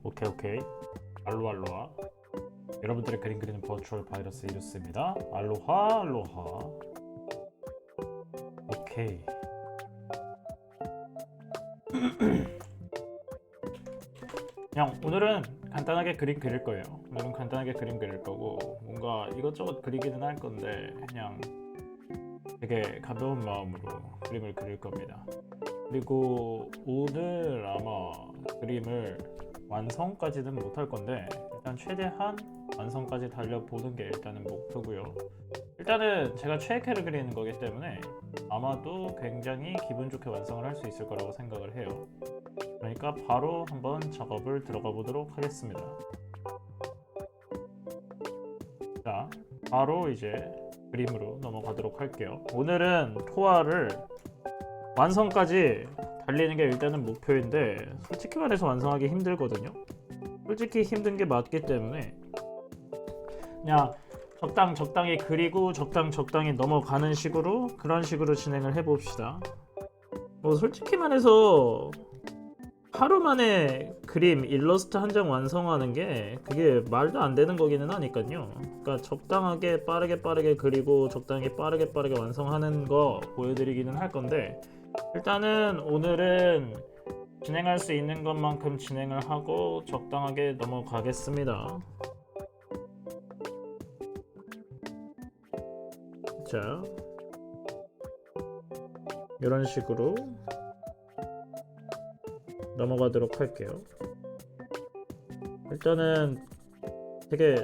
오케이, 오케이. 알로하. 여러분들의 그림 그리는 버추얼 바이러스 이루스입니다. 알로하. 오케이. 그냥 오늘은 간단하게 그림 그릴 거예요. 오늘은 간단하게 그림 그릴 거고, 뭔가 이것저것 그리기는 할 건데, 그냥 되게 가벼운 마음으로 그림을 그릴 겁니다. 그리고 오늘 아마 그림을 완성까지는 못할 건데, 일단 최대한 완성까지 달려보는 게 일단은 목표고요. 일단은 제가 최애캐를 그리는 거기 때문에 아마도 굉장히 기분 좋게 완성을 할 수 있을 거라고 생각을 해요. 그러니까 바로 한번 작업을 들어가 보도록 하겠습니다. 자, 바로 이제 그림으로 넘어가도록 할게요. 오늘은 토화를 완성까지 달리는 게 일단은 목표인데, 솔직히 말해서 완성하기 힘들거든요. 솔직히 힘든 게 맞기 때문에 그냥 적당히 그리고 적당히 넘어가는 식으로, 그런 식으로 진행을 해봅시다. 뭐 솔직히 말해서 하루 만에 그림 일러스트 한 장 완성하는 게 그게 말도 안 되는 거기는 하니까요. 그러니까 적당하게 빠르게 그리고 적당히 빠르게 완성하는 거 보여드리기는 할 건데, 일단은 오늘은 진행할 수 있는 것만큼 진행을 하고 적당하게 넘어가겠습니다. 자, 이런 식으로 넘어가도록 할게요. 일단은 되게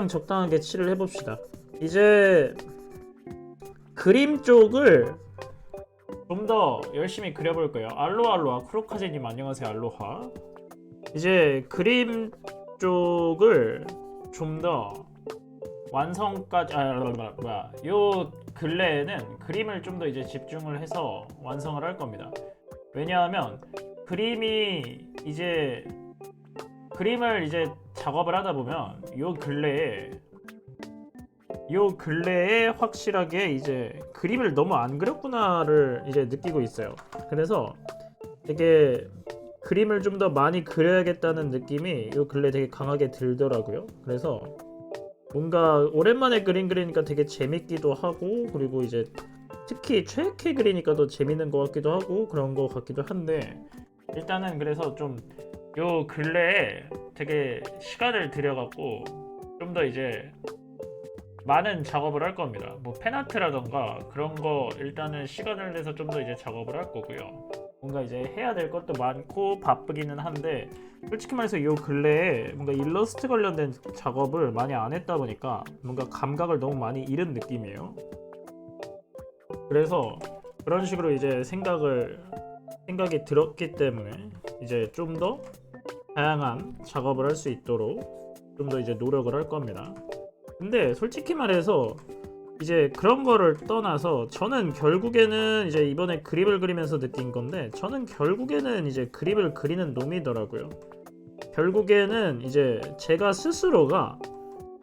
적당하게 칠을 해봅시다. 이제 그림 쪽을 좀 더 열심히 그려볼 거예요. 알로하 크로카제님 안녕하세요. 알로하. 이제 그림 쪽을 좀 더 완성까지 요 근래에는 그림을 좀 더 이제 집중을 해서 완성을 할 겁니다. 왜냐하면 그림을 이제 작업을 하다 보면 요 근래에 확실하게 이제 그림을 너무 안 그렸구나를 이제 느끼고 있어요. 그래서 되게 그림을 좀 더 많이 그려야겠다는 느낌이 요 근래 되게 강하게 들더라고요. 그래서 뭔가 오랜만에 그림 그리니까 되게 재밌기도 하고, 그리고 이제 특히 최애캐 그리니까 더 재밌는 것 같기도 하고 그런 것 같기도 한데, 일단은 그래서 좀 요 근래에 되게 시간을 들여갖고 좀 더 이제 많은 작업을 할 겁니다. 뭐 펜아트라던가 그런 거 일단은 시간을 내서 좀 더 이제 작업을 할 거고요. 뭔가 이제 해야 될 것도 많고 바쁘기는 한데, 솔직히 말해서 요 근래에 뭔가 일러스트 관련된 작업을 많이 안 했다 보니까 뭔가 감각을 너무 많이 잃은 느낌이에요. 그래서 그런 식으로 이제 생각이 들었기 때문에 이제 좀 더 다양한 작업을 할 수 있도록 좀 더 이제 노력을 할 겁니다. 근데 솔직히 말해서 이제 그런 거를 떠나서 저는 결국에는 이제 이번에 그림을 그리면서 느낀 건데, 저는 결국에는 이제 그림을 그리는 놈이더라고요. 결국에는 이제 제가 스스로가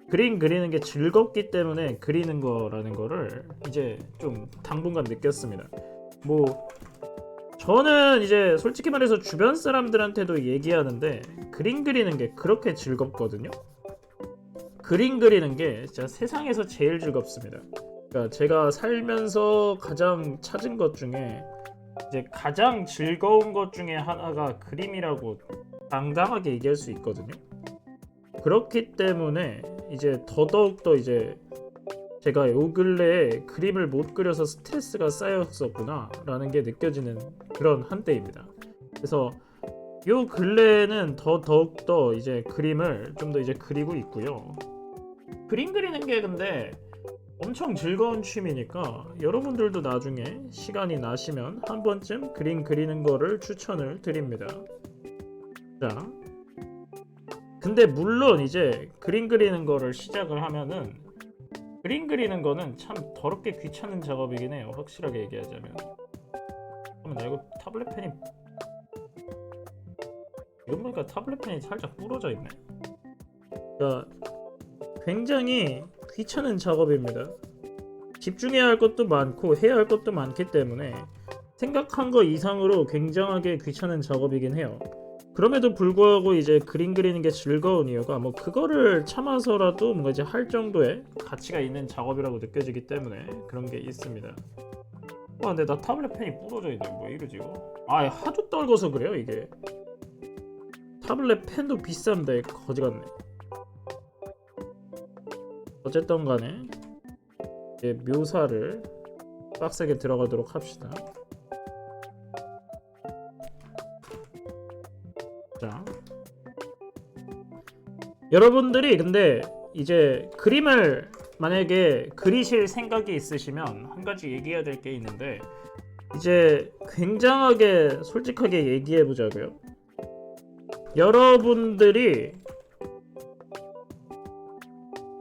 그림 그리는 게 즐겁기 때문에 그리는 거라는 거를 이제 좀 당분간 느꼈습니다. 뭐 저는 이제 솔직히 말해서 주변 사람들한테도 얘기하는데, 그림 그리는 게 그렇게 즐겁거든요. 그림 그리는 게 진짜 세상에서 제일 즐겁습니다. 그러니까 제가 살면서 가장 찾은 것 중에 이제 가장 즐거운 것 중에 하나가 그림이라고 당당하게 얘기할 수 있거든요. 그렇기 때문에 이제 더더욱더 이제 제가 요 근래에 그림을 못 그려서 스트레스가 쌓였었구나 라는 게 느껴지는 그런 한때입니다. 그래서 요 근래에는 더욱더 이제 그림을 좀 더 이제 그리고 있고요. 그림 그리는 게 근데 엄청 즐거운 취미니까 여러분들도 나중에 시간이 나시면 한 번쯤 그림 그리는 거를 추천을 드립니다. 자, 근데 물론 이제 그림 그리는 거를 시작을 하면은, 그림 그리는 거는 참 더럽게 귀찮은 작업이긴 해요. 확실하게 얘기하자면. 잠깐만, 나 이거 타블렛 펜이, 이거 보니까 타블렛 펜이 살짝 부러져 있네. 그러니까 굉장히 귀찮은 작업입니다. 집중해야 할 것도 많고 해야 할 것도 많기 때문에 생각한 거 이상으로 굉장하게 귀찮은 작업이긴 해요. 그럼에도 불구하고 이제 그림 그리는 게 즐거운 이유가 뭐 그거를 참아서라도 뭔가 이제 할 정도의 가치가 있는 작업이라고 느껴지기 때문에 그런 게 있습니다. 와, 근데 나 타블렛 펜이 부러져 있네. 뭐 이러지 이거? 아, 하도 떨궈서 그래요 이게. 타블렛 펜도 비싼데 거지 같네. 어쨌든 간에 이제 묘사를 빡세게 들어가도록 합시다. 자, 여러분들이 근데 이제 그림을 만약에 그리실 생각이 있으시면 한 가지 얘기해야 될 게 있는데, 이제 굉장하게 솔직하게 얘기해 보자고요. 여러분들이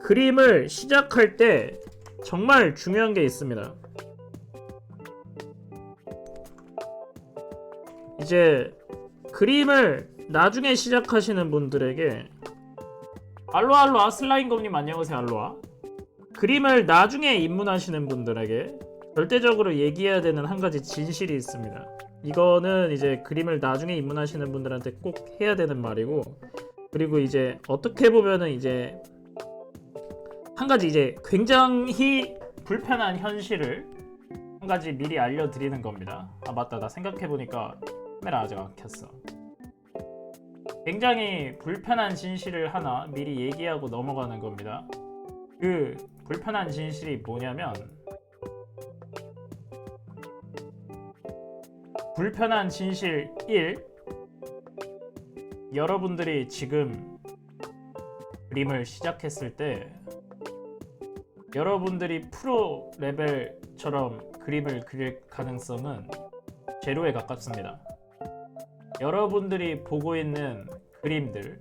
그림을 시작할 때 정말 중요한 게 있습니다. 이제 그림을 나중에 시작하시는 분들에게, 알로아 슬라임검님 안녕하세요. 알로아. 그림을 나중에 입문하시는 분들에게 절대적으로 얘기해야 되는 한 가지 진실이 있습니다. 이거는 이제 그림을 나중에 입문하시는 분들한테 꼭 해야 되는 말이고, 그리고 이제 어떻게 보면은 이제 한 가지 이제 굉장히 불편한 현실을 한 가지 미리 알려드리는 겁니다. 아 맞다, 나 생각해보니까 카메라 아직 안 켰어. 굉장히 불편한 진실을 하나 미리 얘기하고 넘어가는 겁니다. 그 불편한 진실이 뭐냐면, 불편한 진실 1, 여러분들이 지금 그림을 시작했을 때 여러분들이 프로 레벨처럼 그림을 그릴 가능성은 제로에 가깝습니다. 여러분들이 보고 있는 그림들,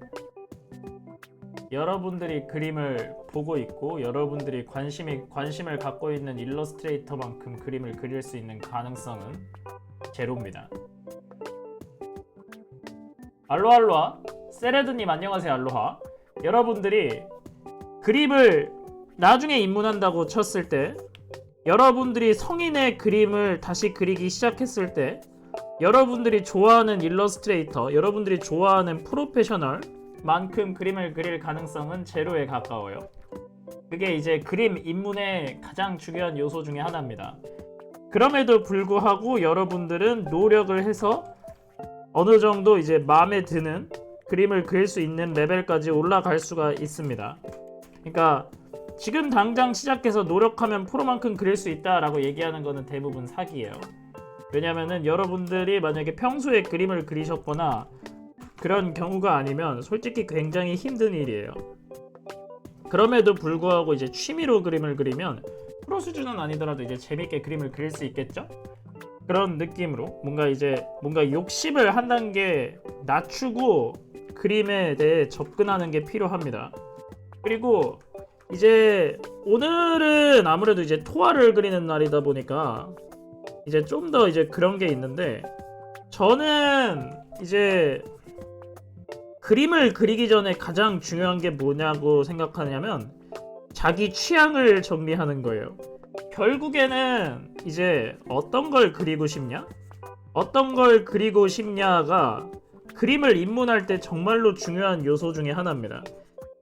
여러분들이 그림을 보고 있고 여러분들이 관심을 갖고 있는 일러스트레이터만큼 그림을 그릴 수 있는 가능성은 제로입니다. 알로하 세레드님 안녕하세요. 알로하. 여러분들이 그림을 나중에 입문한다고 쳤을 때, 여러분들이 성인의 그림을 다시 그리기 시작했을 때, 여러분들이 좋아하는 일러스트레이터, 여러분들이 좋아하는 프로페셔널 만큼 그림을 그릴 가능성은 제로에 가까워요. 그게 이제 그림 입문의 가장 중요한 요소 중에 하나입니다. 그럼에도 불구하고 여러분들은 노력을 해서 어느 정도 이제 마음에 드는 그림을 그릴 수 있는 레벨까지 올라갈 수가 있습니다. 그러니까 지금 당장 시작해서 노력하면 프로만큼 그릴 수 있다라고 얘기하는 거는 대부분 사기예요. 왜냐면은 여러분들이 만약에 평소에 그림을 그리셨거나 그런 경우가 아니면 솔직히 굉장히 힘든 일이에요. 그럼에도 불구하고 이제 취미로 그림을 그리면 프로 수준은 아니더라도 이제 재밌게 그림을 그릴 수 있겠죠? 그런 느낌으로 뭔가 욕심을 한 단계 낮추고 그림에 대해 접근하는 게 필요합니다. 그리고 이제 오늘은 아무래도 이제 토화를 그리는 날이다 보니까 이제 좀 더 이제 그런 게 있는데, 저는 이제 그림을 그리기 전에 가장 중요한 게 뭐냐고 생각하냐면 자기 취향을 정리하는 거예요. 결국에는 이제 어떤 걸 그리고 싶냐? 어떤 걸 그리고 싶냐가 그림을 입문할 때 정말로 중요한 요소 중에 하나입니다.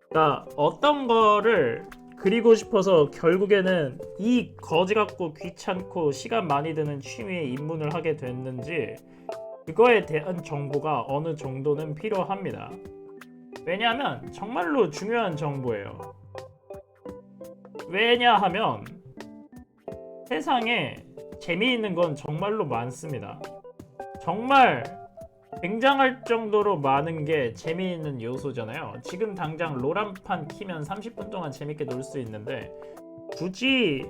그러니까 어떤 거를 그리고 싶어서 결국에는 이 거지 같고 귀찮고 시간 많이 드는 취미에 입문을 하게 됐는지, 그거에 대한 정보가 어느 정도는 필요합니다. 왜냐하면 정말로 중요한 정보예요. 왜냐하면 세상에 재미있는 건 정말로 많습니다. 정말 굉장할 정도로 많은 게 재미있는 요소잖아요. 지금 당장 롤 한 판 키면 30분 동안 재밌게 놀 수 있는데, 굳이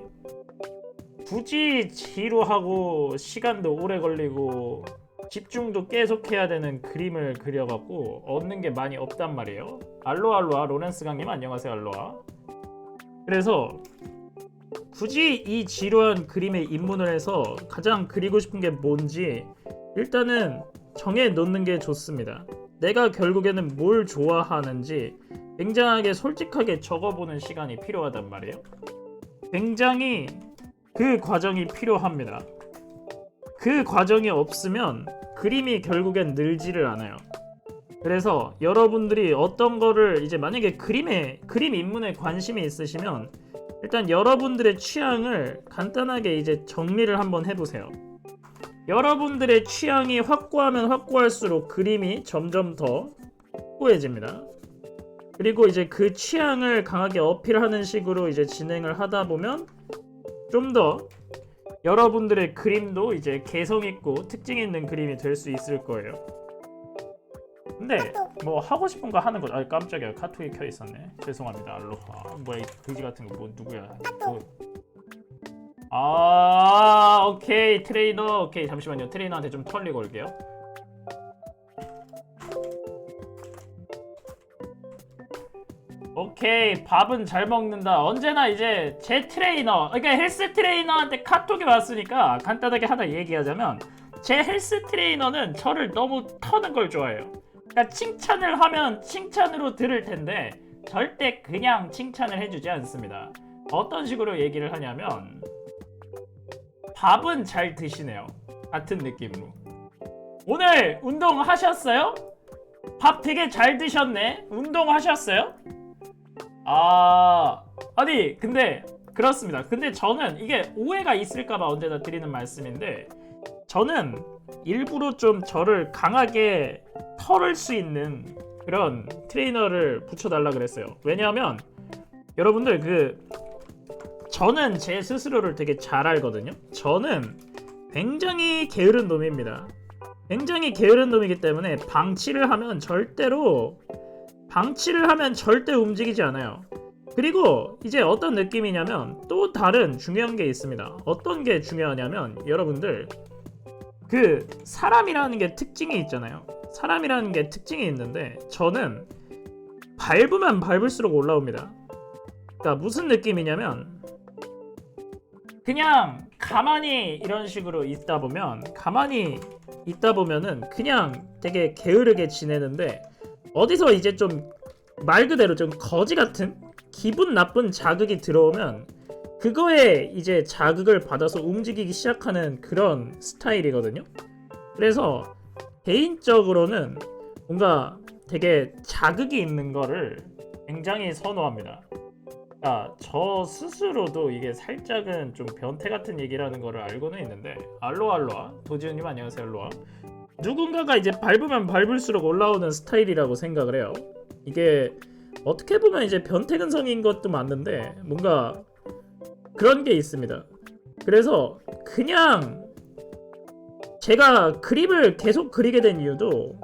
지루하고 시간도 오래 걸리고 집중도 계속 해야 되는 그림을 그려갖고 얻는 게 많이 없단 말이에요. 알로아 로렌스 강님 안녕하세요. 알로아. 그래서 굳이 이 지루한 그림에 입문을 해서 가장 그리고 싶은 게 뭔지 일단은 정해 놓는 게 좋습니다. 내가 결국에는 뭘 좋아하는지 굉장하게 솔직하게 적어보는 시간이 필요하단 말이에요. 굉장히 그 과정이 필요합니다. 그 과정이 없으면 그림이 결국엔 늘지를 않아요. 그래서 여러분들이 어떤 거를 이제 만약에 그림 입문에 관심이 있으시면 일단 여러분들의 취향을 간단하게 이제 정리를 한번 해보세요. 여러분들의 취향이 확고하면 확고할수록 그림이 점점 더 확고해집니다. 그리고 이제 그 취향을 강하게 어필하는 식으로 이제 진행을 하다 보면 좀 더 여러분들의 그림도 이제 개성 있고 특징 있는 그림이 될 수 있을 거예요. 근데 뭐 하고 싶은 거 하는 거. 아 깜짝이야, 카톡이 켜 있었네. 죄송합니다. 알로하. 뭐야 이 그지 같은 거. 뭐 누구야? 뭐. 아 오케이 트레이너. 오케이 잠시만요. 트레이너한테 좀 털리고 올게요. 오케이 밥은 잘 먹는다. 언제나 이제 제 트레이너, 그러니까 헬스 트레이너한테 카톡이 왔으니까 간단하게 하나 얘기하자면 제 헬스 트레이너는 저를 너무 터는 걸 좋아해요. 그러니까 칭찬을 하면 칭찬으로 들을 텐데 절대 그냥 칭찬을 해주지 않습니다. 어떤 식으로 얘기를 하냐면 밥은 잘 드시네요 같은 느낌으로. 오늘 운동하셨어요? 밥 되게 잘 드셨네. 운동하셨어요? 아니 근데 그렇습니다. 근데 저는 이게 오해가 있을까봐 언제나 드리는 말씀인데 저는 일부러 좀 저를 강하게 털을 수 있는 그런 트레이너를 붙여달라 그랬어요. 왜냐하면 여러분들 저는 제 스스로를 되게 잘 알거든요. 저는 굉장히 게으른 놈입니다. 굉장히 게으른 놈이기 때문에 방치를 하면 절대 움직이지 않아요. 그리고 이제 어떤 느낌이냐면 또 다른 중요한 게 있습니다. 어떤 게 중요하냐면 여러분들 사람이라는 게 특징이 있잖아요. 사람이라는 게 특징이 있는데 저는 밟으면 밟을수록 올라옵니다. 그러니까 무슨 느낌이냐면 그냥 가만히 이런 식으로 있다 보면은 그냥 되게 게으르게 지내는데 어디서 이제 좀 말 그대로 좀 거지 같은 기분 나쁜 자극이 들어오면 그거에 이제 자극을 받아서 움직이기 시작하는 그런 스타일이거든요. 그래서 개인적으로는 뭔가 되게 자극이 있는 거를 굉장히 선호합니다. 그러니까 저 스스로도 이게 살짝은 좀 변태 같은 얘기라는 거를 알고는 있는데 알로아 도지훈님 안녕하세요. 알로아. 누군가가 이제 밟으면 밟을수록 올라오는 스타일이라고 생각을 해요. 이게 어떻게 보면 이제 변태 근성인 것도 맞는데 뭔가 그런 게 있습니다. 그래서 그냥 제가 그림을 계속 그리게 된 이유도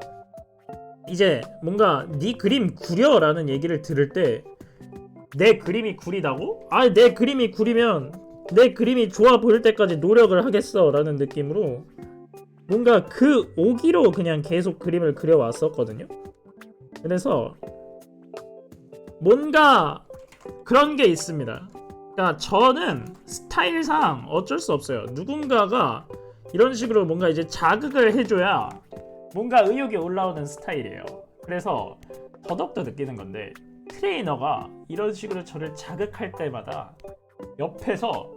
이제 뭔가 네 그림 구려라는 얘기를 들을 때 내 그림이 구리다고? 내 그림이 구리면 내 그림이 좋아 보일 때까지 노력을 하겠어 라는 느낌으로 뭔가 그 오기로 그냥 계속 그림을 그려왔었거든요. 그래서 뭔가 그런 게 있습니다. 그러니까 저는 스타일상 어쩔 수 없어요. 누군가가 이런 식으로 뭔가 이제 자극을 해줘야 뭔가 의욕이 올라오는 스타일이에요. 그래서 더더욱더 느끼는 건데 트레이너가 이런 식으로 저를 자극할 때마다 옆에서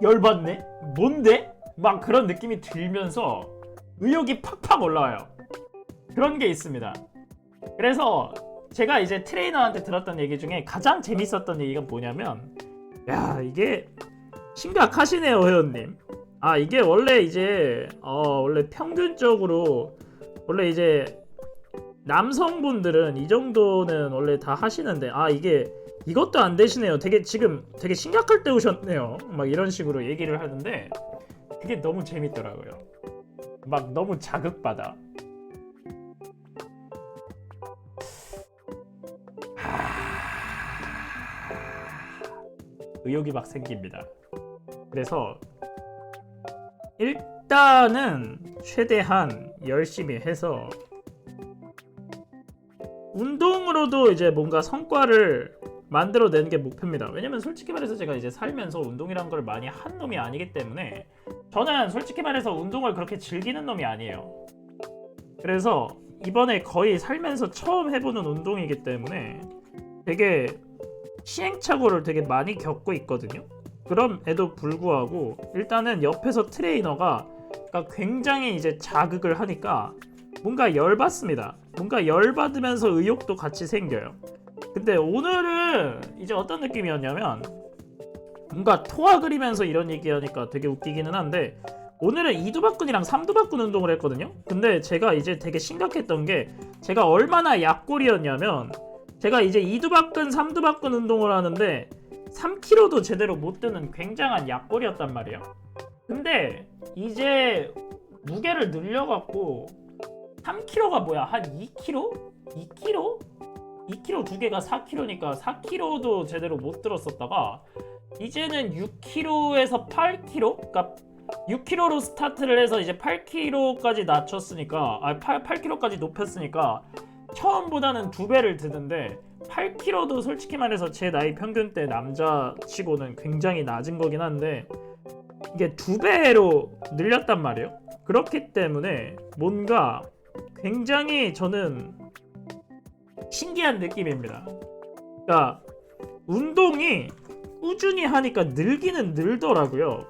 열받네? 뭔데? 막 그런 느낌이 들면서 의욕이 팍팍 올라와요. 그런 게 있습니다. 그래서 제가 이제 트레이너한테 들었던 얘기 중에 가장 재밌었던 얘기가 뭐냐면 야 이게 심각하시네요 회원님. 이게 원래 이제 원래 평균적으로 원래 이제 남성분들은 이 정도는 원래 다 하시는데 이게 이것도 안 되시네요. 지금 되게 심각할 때 오셨네요. 막 이런 식으로 얘기를 하는데 그게 너무 재밌더라고요. 막 너무 자극받아. 의욕이 막 생깁니다. 그래서 일단은 최대한 열심히 해서 운동으로도 이제 뭔가 성과를 만들어내는 게 목표입니다. 왜냐면 솔직히 말해서 제가 이제 살면서 운동이란 걸 많이 한 놈이 아니기 때문에 저는 솔직히 말해서 운동을 그렇게 즐기는 놈이 아니에요. 그래서 이번에 거의 살면서 처음 해보는 운동이기 때문에 되게 시행착오를 되게 많이 겪고 있거든요. 그럼에도 불구하고 일단은 옆에서 트레이너가 그러니까 굉장히 이제 자극을 하니까 뭔가 열받습니다. 뭔가 열받으면서 의욕도 같이 생겨요. 근데 오늘은 이제 어떤 느낌이었냐면 뭔가 토화 그리면서 이런 얘기하니까 되게 웃기기는 한데 오늘은 2두박근이랑 3두박근 운동을 했거든요. 근데 제가 이제 되게 심각했던 게 제가 얼마나 약골이었냐면 제가 이제 2두박근 3두박근 운동을 하는데 3kg도 제대로 못 드는 굉장한 약골이었단 말이에요. 근데 이제 무게를 늘려갖고 3kg가 뭐야 한 2kg? 2kg? 2kg 두 개가 4kg니까 4kg도 제대로 못 들었었다가 이제는 6kg에서 8kg? 그러니까 6kg로 스타트를 해서 이제 8kg까지 낮췄으니까 8kg까지 높였으니까 처음보다는 2배를 드는데 8kg도 솔직히 말해서 제 나이 평균 때 남자치고는 굉장히 낮은 거긴 한데 이게 2배로 늘렸단 말이에요. 그렇기 때문에 뭔가 굉장히 저는 신기한 느낌입니다. 그러니까 운동이 꾸준히 하니까 늘기는 늘더라고요.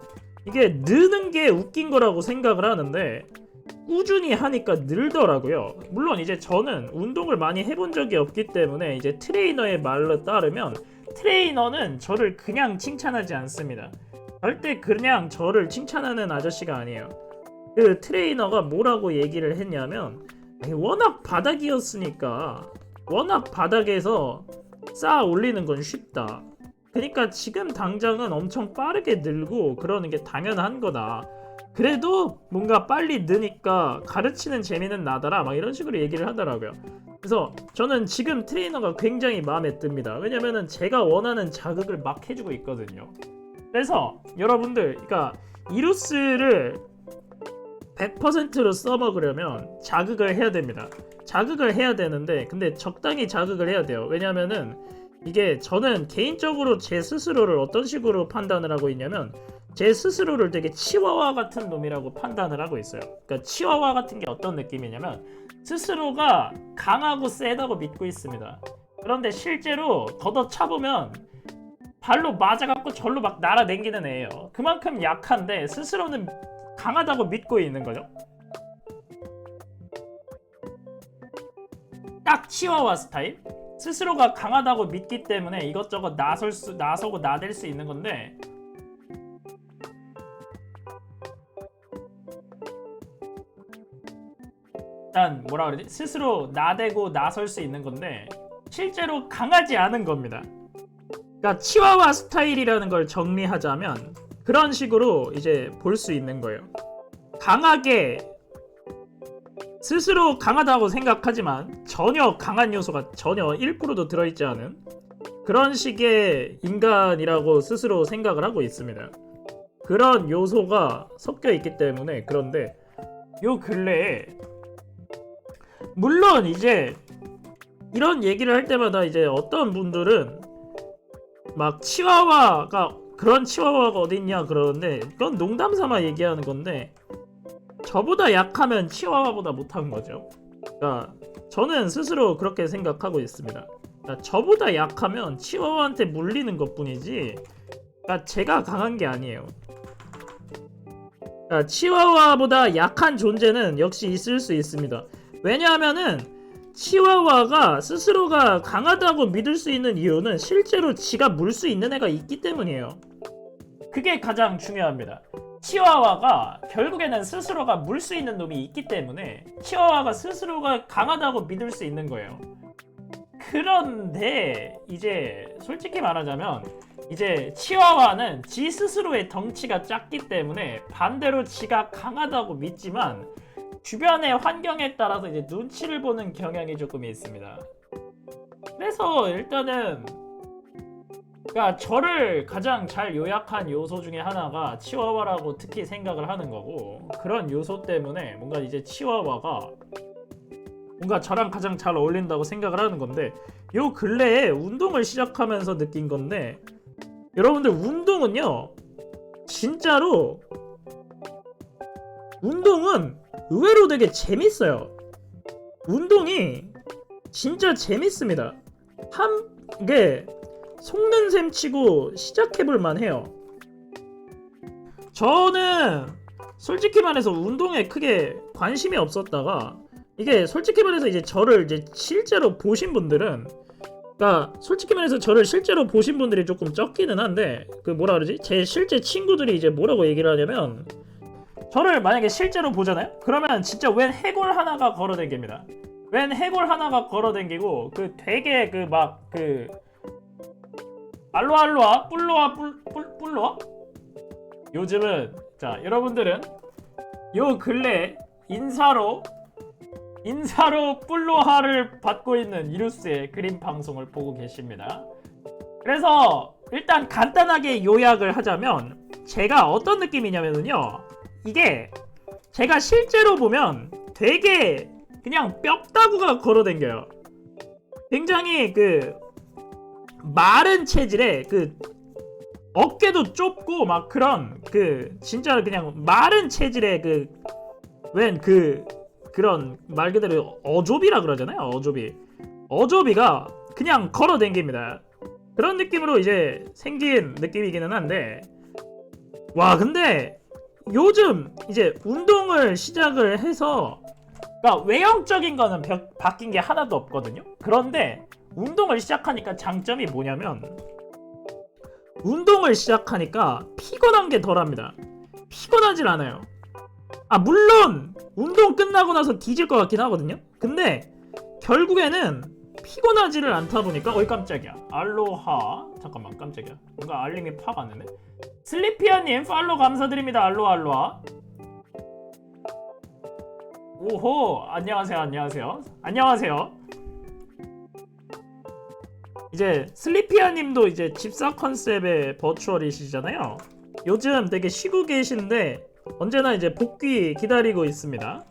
이게 느는 게 웃긴 거라고 생각을 하는데 꾸준히 하니까 늘더라고요. 물론 이제 저는 운동을 많이 해본 적이 없기 때문에 이제 트레이너의 말로 따르면 트레이너는 저를 그냥 칭찬하지 않습니다. 절대 그냥 저를 칭찬하는 아저씨가 아니에요. 그 트레이너가 뭐라고 얘기를 했냐면 워낙 바닥이었으니까 워낙 바닥에서 쌓아 올리는 건 쉽다. 그러니까 지금 당장은 엄청 빠르게 늘고 그러는 게 당연한 거다. 그래도 뭔가 빨리 느니까 가르치는 재미는 나더라 막 이런 식으로 얘기를 하더라고요. 그래서 저는 지금 트레이너가 굉장히 마음에 듭니다. 왜냐면은 제가 원하는 자극을 막 해주고 있거든요. 그래서 여러분들 그러니까 이루스를 100%로 써먹으려면 자극을 해야 됩니다. 자극을 해야 되는데 근데 적당히 자극을 해야 돼요. 왜냐면은 이게 저는 개인적으로 제 스스로를 어떤 식으로 판단을 하고 있냐면 제 스스로를 되게 치와와 같은 놈이라고 판단을 하고 있어요. 그러니까 치와와 같은 게 어떤 느낌이냐면 스스로가 강하고 세다고 믿고 있습니다. 그런데 실제로 걷어차보면 발로 맞아갖고 절로 막 날아댕기는 애예요. 그만큼 약한데 스스로는 강하다고 믿고 있는 거죠. 딱 치와와 스타일. 스스로가 강하다고 믿기 때문에 이것저것 나서고 나댈 수 있는 건데 일단 뭐라 그러지? 스스로 나대고 나설 수 있는 건데 실제로 강하지 않은 겁니다. 그러니까 치와와 스타일이라는 걸 정리하자면 그런 식으로 이제 볼 수 있는 거예요. 강하게 스스로 강하다고 생각하지만 전혀 강한 요소가 전혀 1%도 들어있지 않은 그런 식의 인간이라고 스스로 생각을 하고 있습니다. 그런 요소가 섞여 있기 때문에 그런데 요 근래에 물론 이제 이런 얘기를 할 때마다 이제 어떤 분들은 막 치와와가 그런 치와와가 어딨냐 그러는데 그건 농담삼아 얘기하는 건데 저보다 약하면 치와와보다 못한 거죠. 그러니까 저는 스스로 그렇게 생각하고 있습니다. 그러니까 저보다 약하면 치와와한테 물리는 것뿐이지 그러니까 제가 강한 게 아니에요. 그러니까 치와와보다 약한 존재는 역시 있을 수 있습니다. 왜냐하면은 치와와가 스스로가 강하다고 믿을 수 있는 이유는 실제로 지가 물 수 있는 애가 있기 때문이에요. 그게 가장 중요합니다. 치와와가 결국에는 스스로가 물 수 있는 놈이 있기 때문에 치와와가 스스로가 강하다고 믿을 수 있는 거예요. 그런데 이제 솔직히 말하자면 이제 치와와는 지 스스로의 덩치가 작기 때문에 반대로 지가 강하다고 믿지만 주변의 환경에 따라서 이제 눈치를 보는 경향이 조금 있습니다. 그래서 일단은 그러니까 저를 가장 잘 요약한 요소 중에 하나가 치와와라고 특히 생각을 하는 거고 그런 요소 때문에 뭔가 이제 치와와가 뭔가 저랑 가장 잘 어울린다고 생각을 하는 건데 요 근래에 운동을 시작하면서 느낀 건데 여러분들 운동은요 진짜로 운동은 의외로 되게 재밌어요. 운동이 진짜 재밌습니다. 이게 속는 셈 치고 시작해볼만 해요. 저는 솔직히 말해서 운동에 크게 관심이 없었다가 이게 솔직히 말해서 이제 저를 이제 실제로 보신 분들은, 그러니까 솔직히 말해서 저를 실제로 보신 분들이 조금 적기는 한데, 그 뭐라 그러지? 제 실제 친구들이 이제 뭐라고 얘기를 하냐면, 저를 만약에 실제로 보잖아요? 그러면 진짜 웬 해골 하나가 걸어댕깁니다. 웬 해골 하나가 걸어댕기고 그 되게 그 막 그 알로알로아 뿔로아 뿔로아? 요즘은 자 여러분들은 요 근래 인사로 뿔로하를 받고 있는 이루스의 그림 방송을 보고 계십니다. 그래서 일단 간단하게 요약을 하자면 제가 어떤 느낌이냐면요, 이게 제가 실제로 보면 되게 그냥 뼈다구가 걸어댕겨요. 굉장히 그 마른 체질에 그 어깨도 좁고 막 그런 그 진짜 그냥 마른 체질의 그 웬 그런 말 그대로 어조비라 그러잖아요. 어조비가 그냥 걸어댕깁니다. 그런 느낌으로 이제 생긴 느낌이기는 한데, 와 근데 요즘 이제 운동을 시작을 해서, 그러니까 외형적인 거는 바뀐 게 하나도 없거든요. 그런데 운동을 시작하니까 장점이 뭐냐면, 운동을 시작하니까 피곤한 게 덜합니다. 피곤하질 않아요. 아 물론 운동 끝나고 나서 뒤질 것 같긴 하거든요. 근데 결국에는 피곤하지를 않다 보니까, 어이 깜짝이야, 알로하, 잠깐만 깜짝이야, 뭔가 알림이 팍 왔는데. 슬리피아님 팔로우 감사드립니다. 알로하. 오호, 안녕하세요. 이제 슬리피아님도 이제 집사 컨셉의 버추얼이시잖아요. 요즘 되게 쉬고 계신데 언제나 이제 복귀 기다리고 있습니다.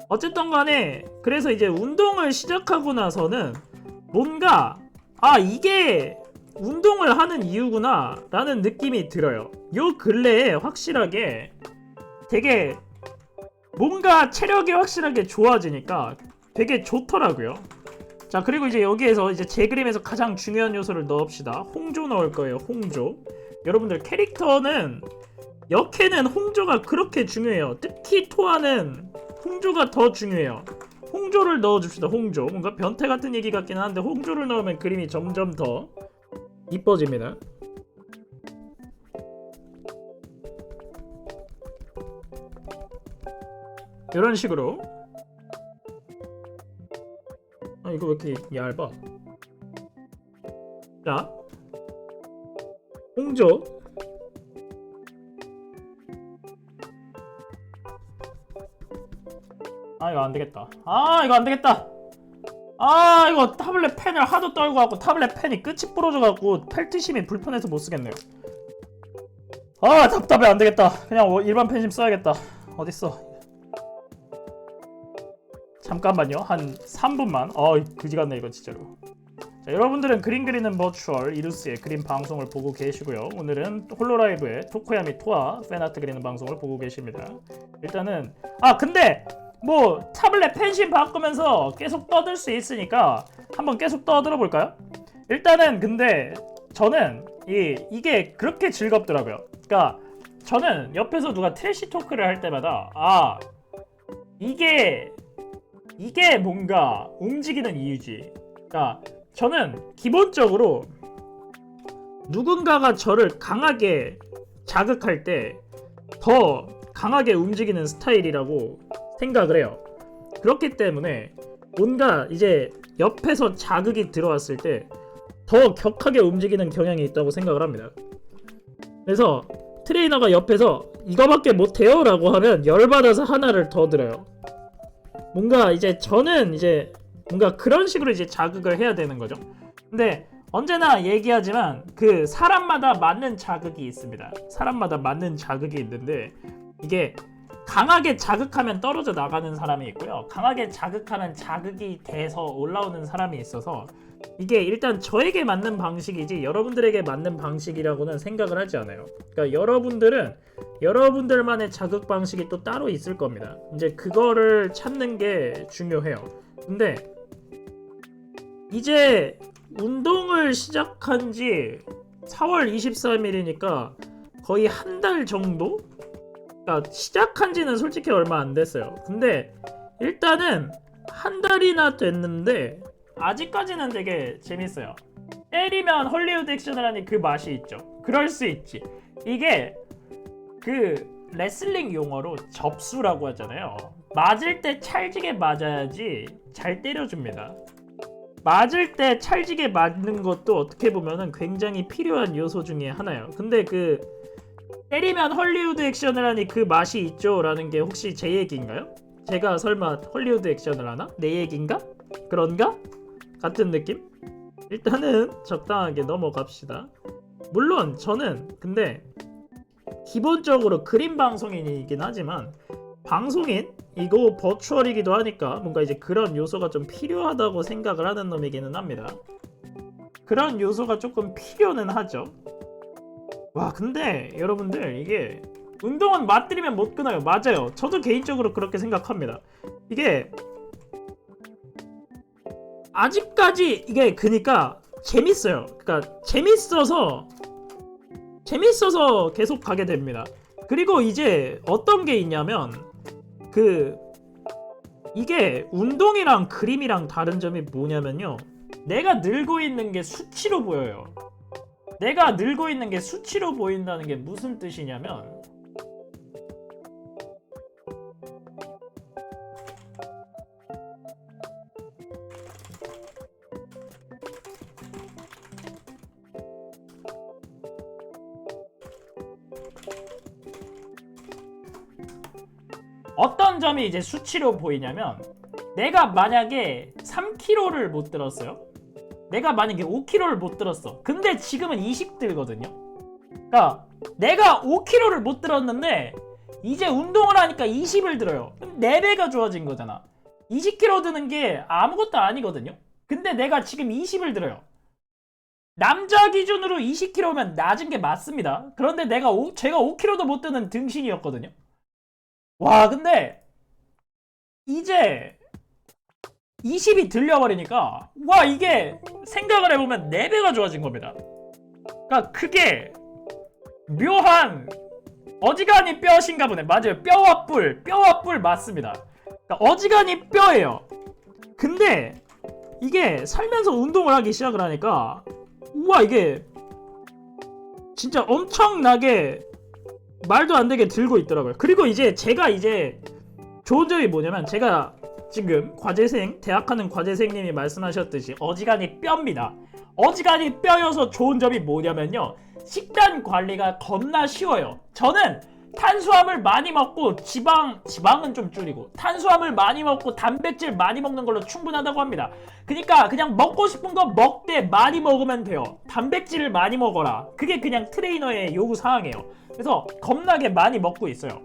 어쨌든 간에 그래서 이제 운동을 시작하고 나서는 뭔가 이게 운동을 하는 이유구나 라는 느낌이 들어요. 요 근래에 확실하게 되게 뭔가 체력이 확실하게 좋아지니까 되게 좋더라고요. 자 그리고 이제 여기에서 이제 제 그림에서 가장 중요한 요소를 넣읍시다. 홍조 넣을 거예요. 홍조. 여러분들 캐릭터는 역해는 홍조가 그렇게 중요해요. 특히 토아는 홍조가 더 중요해요. 홍조를 넣어줍시다. 홍조. 뭔가 변태 같은 얘기 같긴 한데 홍조를 넣으면 그림이 점점 더 이뻐집니다. 이런 식으로. 이거 왜 이렇게 얇아? 자 홍조. 이거 안되겠다. 이거 타블렛 펜을 하도 떨고 갖고 타블렛 펜이 끝이 부러져갖고 펠트심이 불편해서 못쓰겠네요. 답답해. 안되겠다. 그냥 일반 펜심 써야겠다. 어딨어. 잠깐만요. 한 3분만. 그지같네 이거 진짜로. 자, 여러분들은 그림 그리는 버추얼 이루스의 그림 방송을 보고 계시고요. 오늘은 홀로라이브의 토코야 및 토아 팬아트 그리는 방송을 보고 계십니다. 일단은 근데 뭐 타블렛 펜심 바꾸면서 계속 떠들 수 있으니까 한번 계속 떠들어 볼까요? 일단은 근데 저는 이게 그렇게 즐겁더라고요. 그러니까 저는 옆에서 누가 트래시 토크를 할 때마다 이게 뭔가 움직이는 이유지. 그러니까 저는 기본적으로 누군가가 저를 강하게 자극할 때 더 강하게 움직이는 스타일이라고 생각을 해요. 그렇기 때문에 뭔가 이제 옆에서 자극이 들어왔을 때 더 격하게 움직이는 경향이 있다고 생각을 합니다. 그래서 트레이너가 옆에서 이거밖에 못해요 라고 하면 열받아서 하나를 더 들어요. 뭔가 이제 저는 이제 뭔가 그런 식으로 이제 자극을 해야 되는 거죠. 근데 언제나 얘기하지만 그 사람마다 맞는 자극이 있습니다. 사람마다 맞는 자극이 있는데 이게 강하게 자극하면 떨어져 나가는 사람이 있고요. 강하게 자극하면 자극이 돼서 올라오는 사람이 있어서 이게 일단 저에게 맞는 방식이지 여러분들에게 맞는 방식이라고는 생각을 하지 않아요. 그러니까 여러분들은 여러분들만의 자극 방식이 또 따로 있을 겁니다. 이제 그거를 찾는 게 중요해요. 근데 이제 운동을 시작한 지 4월 23일이니까 거의 한 달 정도? 그러니까 시작한 지는 솔직히 얼마 안 됐어요. 근데 일단은 한 달이나 됐는데 아직까지는 되게 재밌어요. 때리면 헐리우드 액션을 하니 그 맛이 있죠. 그럴 수 있지. 이게 그 레슬링 용어로 접수라고 하잖아요. 맞을 때 찰지게 맞아야지 잘 때려줍니다. 맞을 때 찰지게 맞는 것도 어떻게 보면은 굉장히 필요한 요소 중에 하나예요. 근데 그 때리면 헐리우드 액션을 하니 그 맛이 있죠 라는 게 혹시 제 얘기인가요? 제가 설마 헐리우드 액션을 하나? 내 얘기인가? 그런가? 같은 느낌? 일단은 적당하게 넘어갑시다. 물론 저는 근데 기본적으로 그림 방송인이긴 하지만 방송인이고 버추얼이기도 하니까 뭔가 이제 그런 요소가 좀 필요하다고 생각을 하는 놈이기는 합니다. 그런 요소가 조금 필요는 하죠. 와 근데 여러분들 이게 운동은 맞들이면 못 끊어요. 맞아요. 저도 개인적으로 그렇게 생각합니다. 이게 아직까지 이게 그니까 재밌어요. 그러니까 재밌어서 계속 가게 됩니다. 그리고 이제 어떤 게 있냐면 이게 운동이랑 그림이랑 다른 점이 뭐냐면요. 내가 늘고 있는 게 수치로 보여요. 내가 늘고 있는 게 수치로 보인다는 게 무슨 뜻이냐면 어떤 점이 이제 수치로 보이냐면 내가 만약에 3kg를 못 들었어요. 내가 만약에 5kg를 못 들었어. 근데 지금은 20 들거든요. 그러니까 내가 5kg를 못 들었는데 이제 운동을 하니까 20을 들어요. 그럼 4배가 좋아진 거잖아. 20kg 드는 게 아무것도 아니거든요. 근데 내가 지금 20을 들어요. 남자 기준으로 20kg면 낮은 게 맞습니다. 그런데 제가 5kg도 못 드는 등신이었거든요. 와 근데 이제 20이 들려버리니까 와 이게 생각을 해보면 4배가 좋아진 겁니다. 그러니까 그게 묘한 어지간히 뼈신가 보네. 맞아요. 뼈와 뿔 맞습니다. 그러니까 어지간히 뼈예요. 근데 이게 살면서 운동을 하기 시작을 하니까 우와 이게 진짜 엄청나게 말도 안 되게 들고 있더라고요. 그리고 이제 제가 이제 좋은 점이 뭐냐면 제가 지금 대학하는 과제생님이 말씀하셨듯이 어지간히 뼈입니다. 어지간히 뼈여서 좋은 점이 뭐냐면요. 식단 관리가 겁나 쉬워요. 저는 탄수화물 많이 먹고 지방은 좀 줄이고 탄수화물 많이 먹고 단백질 많이 먹는 걸로 충분하다고 합니다. 그러니까 그냥 먹고 싶은 거 먹되 많이 먹으면 돼요. 단백질을 많이 먹어라. 그게 그냥 트레이너의 요구사항이에요. 그래서 겁나게 많이 먹고 있어요.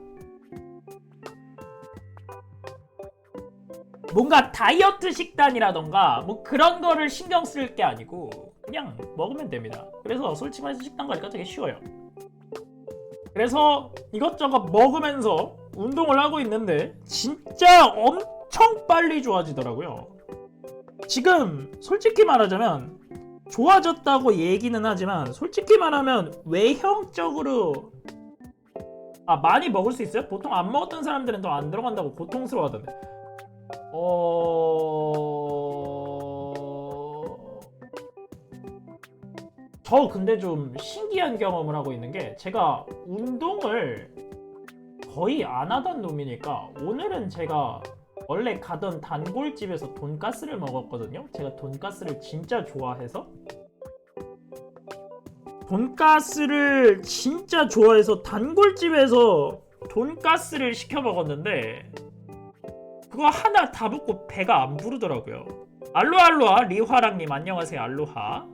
뭔가 다이어트 식단이라던가 뭐 그런 거를 신경 쓸 게 아니고 그냥 먹으면 됩니다. 그래서 솔직히 말해서 식단 관리가 되게 쉬워요. 그래서 이것저것 먹으면서 운동을 하고 있는데 진짜 엄청 빨리 좋아지더라고요. 지금 솔직히 말하자면 좋아졌다고 얘기는 하지만 솔직히 말하면 외형적으로 많이 먹을 수 있어요? 보통 안 먹었던 사람들은 더 안 들어간다고 고통스러워하던데. 저 근데 좀 신기한 경험을 하고 있는 게 제가 운동을 거의 안 하던 놈이니까 오늘은 제가 원래 가던 단골집에서 돈가스를 먹었거든요. 제가 돈가스를 진짜 좋아해서 단골집에서 돈가스를 시켜 먹었는데 그거 하나 다 먹고 배가 안 부르더라고요. 알로하 리화랑님 안녕하세요. 알로하.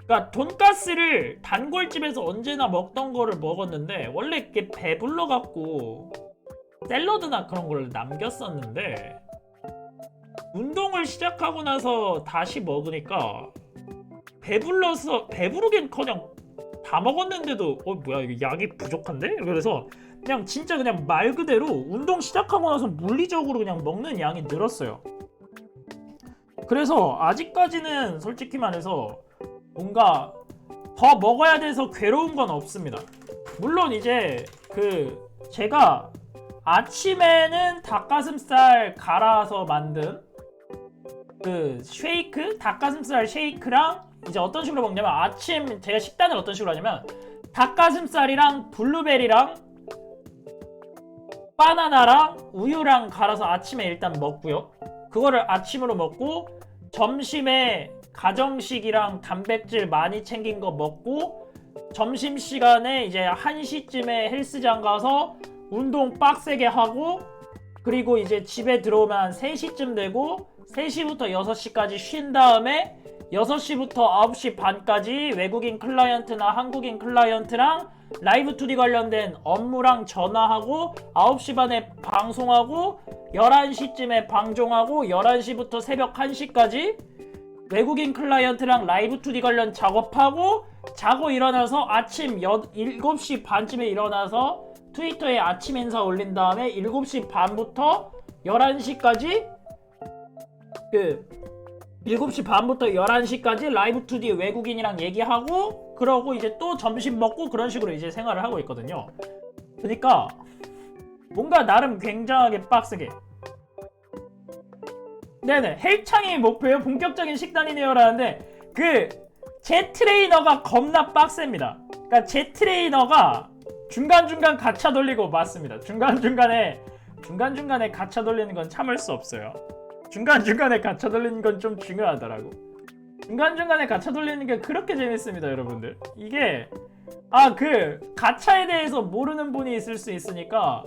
그러니까 돈가스를 단골집에서 언제나 먹던 거를 먹었는데 원래 이렇게 배불러갖고 샐러드나 그런 걸 남겼었는데 운동을 시작하고 나서 다시 먹으니까 배부르긴커녕 다 먹었는데도 뭐야 이게 약이 부족한데? 그래서 그냥 진짜 그냥 말 그대로 운동 시작하고 나서 물리적으로 그냥 먹는 양이 늘었어요. 그래서 아직까지는 솔직히 말해서 뭔가 더 먹어야 돼서 괴로운 건 없습니다. 물론 이제 제가 아침에는 닭가슴살 갈아서 만든 쉐이크, 닭가슴살 쉐이크랑 이제 어떤 식으로 먹냐면 아침 제가 식단을 어떤 식으로 하냐면 닭가슴살이랑 블루베리랑 바나나랑 우유랑 갈아서 아침에 일단 먹고요. 그거를 아침으로 먹고 점심에 가정식이랑 단백질 많이 챙긴 거 먹고 점심시간에 이제 1시쯤에 헬스장 가서 운동 빡세게 하고 그리고 이제 집에 들어오면 3시쯤 되고 3시부터 6시까지 쉰 다음에 6시부터 9시 반까지 외국인 클라이언트나 한국인 클라이언트랑 라이브 2D 관련된 업무랑 전화하고 9시 반에 방송하고 11시쯤에 방종하고 11시부터 새벽 1시까지 외국인 클라이언트랑 라이브 2D 관련 작업하고 자고 일어나서 아침 7시 반쯤에 일어나서 트위터에 아침 인사 올린 다음에 7시 반부터 11시까지 7시 반부터 11시까지 라이브 2D 외국인이랑 얘기하고 그러고 이제 또 점심 먹고 그런 식으로 이제 생활을 하고 있거든요. 그러니까 뭔가 나름 굉장하게 빡세게 네네 헬창이 목표예요. 본격적인 식단이네요라는데 제 트레이너가 겁나 빡셉니다. 그러니까 제 트레이너가 중간중간 가차 돌리고 맞습니다. 중간중간에 가차 돌리는 건 참을 수 없어요. 중간중간에 가차 돌리는 건 좀 중요하더라고. 중간중간에 가차 돌리는 게 그렇게 재밌습니다, 여러분들. 이게 가차에 대해서 모르는 분이 있을 수 있으니까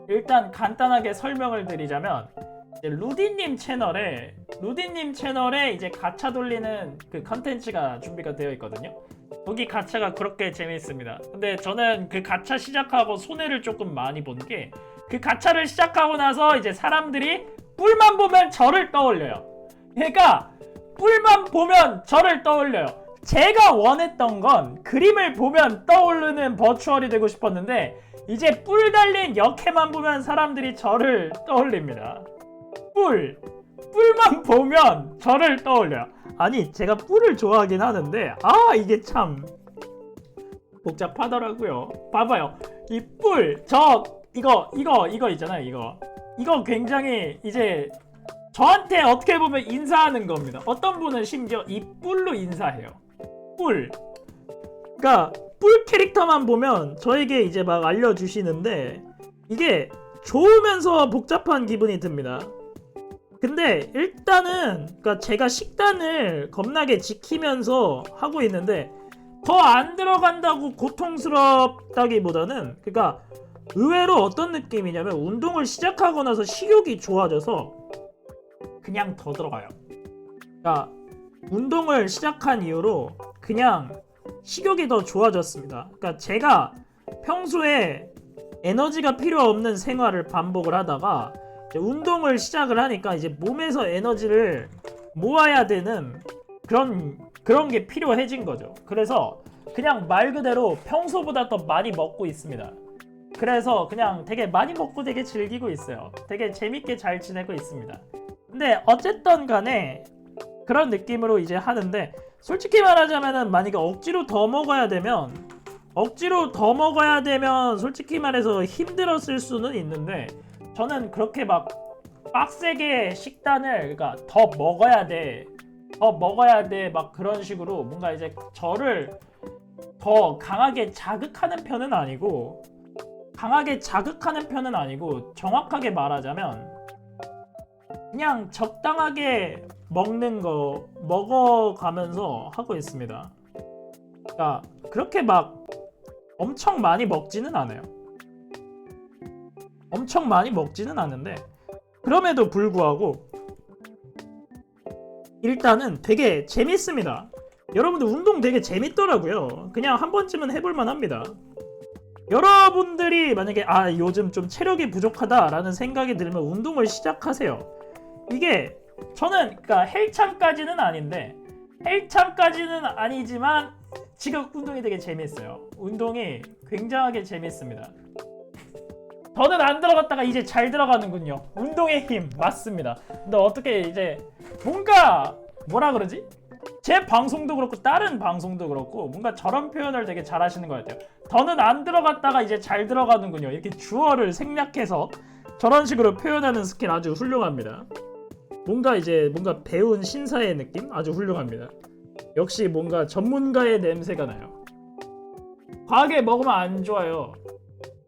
일단 간단하게 설명을 드리자면 이제 루디님 채널에 이제 가차 돌리는 그 컨텐츠가 준비가 되어 있거든요. 거기 가차가 그렇게 재밌습니다. 근데 저는 그 가차 시작하고 손해를 조금 많이 본 게 그 가차를 시작하고 나서 이제 사람들이 뿔만 보면 저를 떠올려요. 그러니까 뿔만 보면 저를 떠올려요. 제가 원했던 건 그림을 보면 떠오르는 버추얼이 되고 싶었는데 이제 뿔 달린 역해만 보면 사람들이 저를 떠올립니다. 뿔만 보면 저를 떠올려요. 아니 제가 뿔을 좋아하긴 하는데 이게 참 복잡하더라고요. 봐봐요. 이 뿔 이거 있잖아요. 이거 굉장히 이제 저한테 어떻게 보면 인사하는 겁니다. 어떤 분은 심지어 이 뿔로 인사해요. 뿔. 그러니까 뿔 캐릭터만 보면 저에게 이제 막 알려주시는데 이게 좋으면서 복잡한 기분이 듭니다. 근데 일단은 그러니까 제가 식단을 겁나게 지키면서 하고 있는데 더 안 들어간다고 고통스럽다기보다는 그러니까 의외로 어떤 느낌이냐면 운동을 시작하고 나서 식욕이 좋아져서 그냥 더 들어가요. 그러니까 운동을 시작한 이후로 그냥 식욕이 더 좋아졌습니다. 그러니까 제가 평소에 에너지가 필요 없는 생활을 반복을 하다가 이제 운동을 시작을 하니까 이제 몸에서 에너지를 모아야 되는 그런 게 필요해진 거죠. 그래서 그냥 말 그대로 평소보다 더 많이 먹고 있습니다. 그래서 그냥 되게 많이 먹고 되게 즐기고 있어요. 되게 재밌게 잘 지내고 있습니다. 근데 어쨌든 간에 그런 느낌으로 이제 하는데 솔직히 말하자면은 만약에 억지로 더 먹어야 되면 솔직히 말해서 힘들었을 수는 있는데 저는 그렇게 막 빡세게 식단을 그러니까 더 먹어야 돼 막 그런 식으로 뭔가 이제 저를 더 강하게 자극하는 편은 아니고 정확하게 말하자면 그냥 적당하게 먹는 거 먹어가면서 하고 있습니다. 그러니까 그렇게 막 엄청 많이 먹지는 않아요. 엄청 많이 먹지는 않는데 그럼에도 불구하고 일단은 되게 재밌습니다. 여러분들 운동 되게 재밌더라고요. 그냥 한 번쯤은 해볼만 합니다. 여러분들이 만약에 요즘 좀 체력이 부족하다라는 생각이 들면 운동을 시작하세요. 이게 저는 그러니까 헬창까지는 아니지만 지금 운동이 되게 재밌어요. 운동이 굉장하게 재밌습니다. 더는 안 들어갔다가 이제 잘 들어가는군요. 운동의 힘 맞습니다. 근데 어떻게 이제 뭔가 뭐라 그러지? 제 방송도 그렇고 다른 방송도 그렇고 뭔가 저런 표현을 되게 잘 하시는 것 같아요. 더는 안 들어갔다가 이제 잘 들어가는군요. 이렇게 주어를 생략해서 저런 식으로 표현하는 스킬 아주 훌륭합니다. 뭔가 배운 신사의 느낌 아주 훌륭합니다. 역시 뭔가 전문가의 냄새가 나요. 과하게 먹으면 안 좋아요.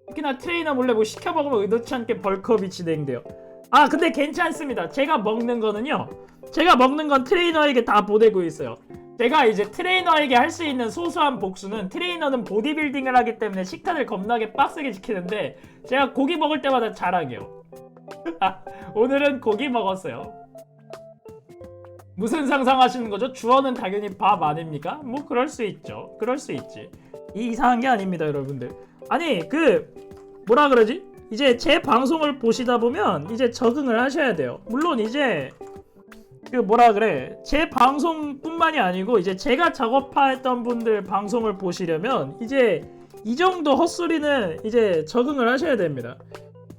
특히나 트레이너 몰래 뭐 시켜 먹으면 의도치 않게 벌크업이 진행돼요. 아 근데 괜찮습니다. 제가 먹는 거는요, 제가 먹는 건 트레이너에게 다 보내고 있어요. 제가 이제 트레이너에게 할 수 있는 소소한 복수는, 트레이너는 보디빌딩을 하기 때문에 식단을 겁나게 빡세게 지키는데 제가 고기 먹을 때마다 자랑해요. 오늘은 고기 먹었어요. 무슨 상상하시는 거죠? 주어는 당연히 밥 아닙니까? 뭐 그럴 수 있죠. 그럴 수 있지. 이상한 게 아닙니다, 여러분들. 아니 뭐라 그러지? 이제 제 방송을 보시다 보면 이제 적응을 하셔야 돼요. 물론 이제 제 방송뿐만이 아니고 이제 제가 작업했던 분들 방송을 보시려면 이제 이 정도 헛소리는 이제 적응을 하셔야 됩니다.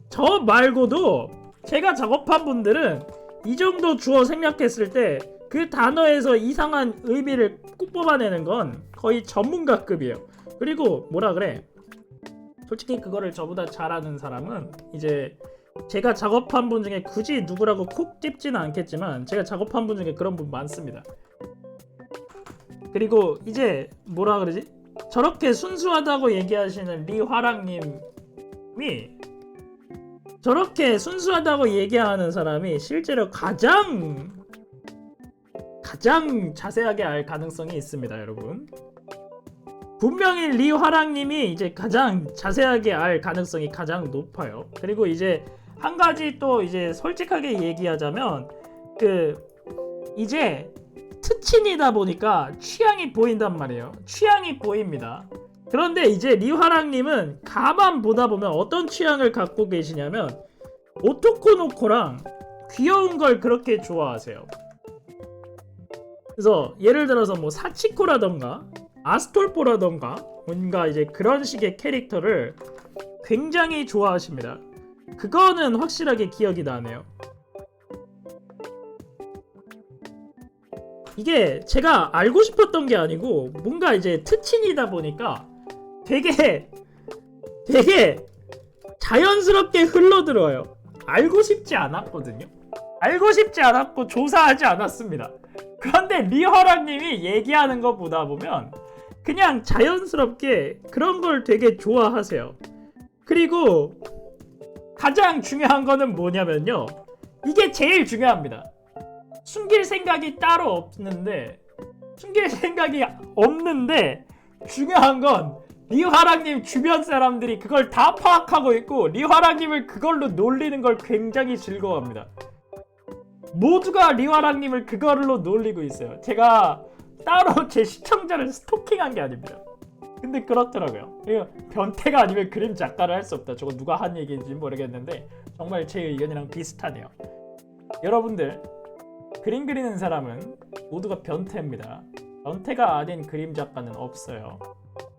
저 말고도 제가 작업한 분들은 이 정도 주어 생략했을 때 그 단어에서 이상한 의미를 꼭 뽑아내는 건 거의 전문가급이에요. 그리고 솔직히 그거를 저보다 잘하는 사람은 이제 제가 작업한 분 중에 굳이 누구라고 콕 집지는 않겠지만 제가 작업한 분 중에 그런 분 많습니다. 그리고 이제 저렇게 순수하다고 얘기하시는 리화랑님이, 저렇게 순수하다고 얘기하는 사람이 실제로 가장 자세하게 알 가능성이 있습니다, 여러분. 분명히 리화랑님이 이제 가장 자세하게 알 가능성이 가장 높아요. 그리고 이제 한 가지 또 이제 솔직하게 얘기하자면 이제 특친이다 보니까 취향이 보인단 말이에요. 취향이 보입니다. 그런데 이제 리화랑님은 가만 보다 보면 어떤 취향을 갖고 계시냐면 오토코노코랑 귀여운 걸 그렇게 좋아하세요. 그래서 예를 들어서 뭐 사치코라던가 아스톨포라던가 뭔가 이제 그런 식의 캐릭터를 굉장히 좋아하십니다. 그거는 확실하게 기억이 나네요. 이게 제가 알고 싶었던 게 아니고 뭔가 이제 특친이다 보니까 되게 자연스럽게 흘러들어요. 알고 싶지 않았거든요. 알고 싶지 않았고 조사하지 않았습니다. 그런데 리허랑님이 얘기하는 거 보다 보면 그냥 자연스럽게 그런 걸 되게 좋아하세요. 그리고 가장 중요한 거는 뭐냐면요, 이게 제일 중요합니다. 숨길 생각이 없는데 중요한 건 리화랑님 주변 사람들이 그걸 다 파악하고 있고 리화랑님을 그걸로 놀리는 걸 굉장히 즐거워합니다. 모두가 리화랑님을 그걸로 놀리고 있어요. 제가 따로 제 시청자를 스토킹한 게 아닙니다. 근데 그렇더라고요. 변태가 아니면 그림 작가를 할 수 없다. 저거 누가 한 얘기인지 모르겠는데 정말 제 의견이랑 비슷하네요. 여러분들, 그림 그리는 사람은 모두가 변태입니다. 변태가 아닌 그림 작가는 없어요.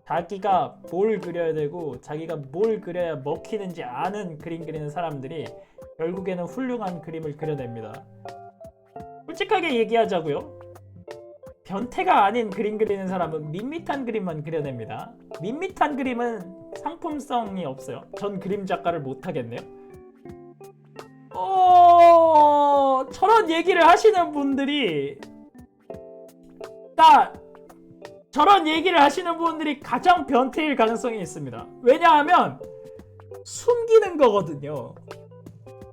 자기가 뭘 그려야 되고 자기가 뭘 그려야 먹히는지 아는 그림 그리는 사람들이 결국에는 훌륭한 그림을 그려냅니다. 솔직하게 얘기하자고요. 변태가 아닌 그림 그리는 사람은 밋밋한 그림만 그려냅니다. 밋밋한 그림은 상품성이 없어요. 전 그림 작가를 못하겠네요. 저런 얘기를 하시는 분들이 가장 변태일 가능성이 있습니다. 왜냐하면 숨기는 거거든요.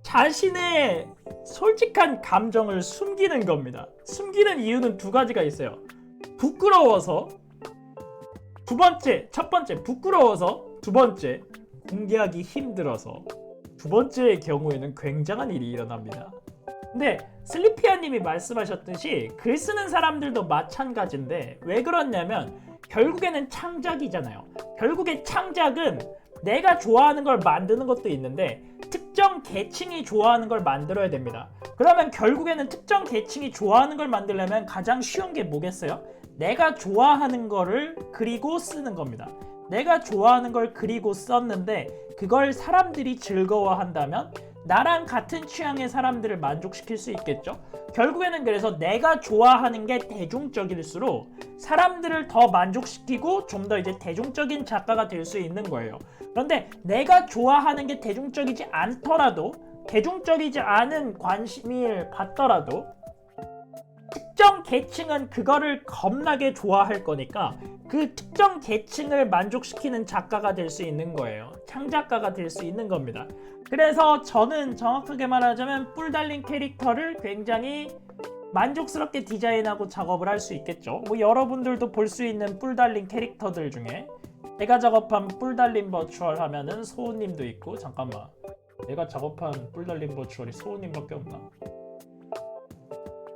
자신의 솔직한 감정을 숨기는 겁니다. 숨기는 이유는 두 가지가 있어요. 부끄러워서, 첫 번째 부끄러워서, 두 번째 공개하기 힘들어서. 두 번째의 경우에는 굉장한 일이 일어납니다. 근데 슬리피아님이 말씀하셨듯이 글 쓰는 사람들도 마찬가지인데 왜 그렇냐면 결국에는 창작이잖아요. 결국에 창작은 내가 좋아하는 걸 만드는 것도 있는데 특정 계층이 좋아하는 걸 만들어야 됩니다. 그러면 결국에는 특정 계층이 좋아하는 걸 만들려면 가장 쉬운 게 뭐겠어요? 내가 좋아하는 거를 그리고 쓰는 겁니다. 내가 좋아하는 걸 그리고 썼는데 그걸 사람들이 즐거워한다면 나랑 같은 취향의 사람들을 만족시킬 수 있겠죠? 결국에는 그래서 내가 좋아하는 게 대중적일수록 사람들을 더 만족시키고 좀 더 이제 대중적인 작가가 될 수 있는 거예요. 그런데 내가 좋아하는 게 대중적이지 않더라도, 대중적이지 않은 관심을 받더라도 특정 계층은 그거를 겁나게 좋아할 거니까 그 특정 계층을 만족시키는 작가가 될 수 있는 거예요. 창작가가 될 수 있는 겁니다. 그래서 저는 정확하게 말하자면 뿔 달린 캐릭터를 굉장히 만족스럽게 디자인하고 작업을 할 수 있겠죠. 뭐 여러분들도 볼 수 있는 뿔 달린 캐릭터들 중에 제가 작업한 뿔 달린 버추얼 하면은 소우님도 있고, 잠깐만, 내가 작업한 뿔 달린 버추얼이 소우님밖에 없나?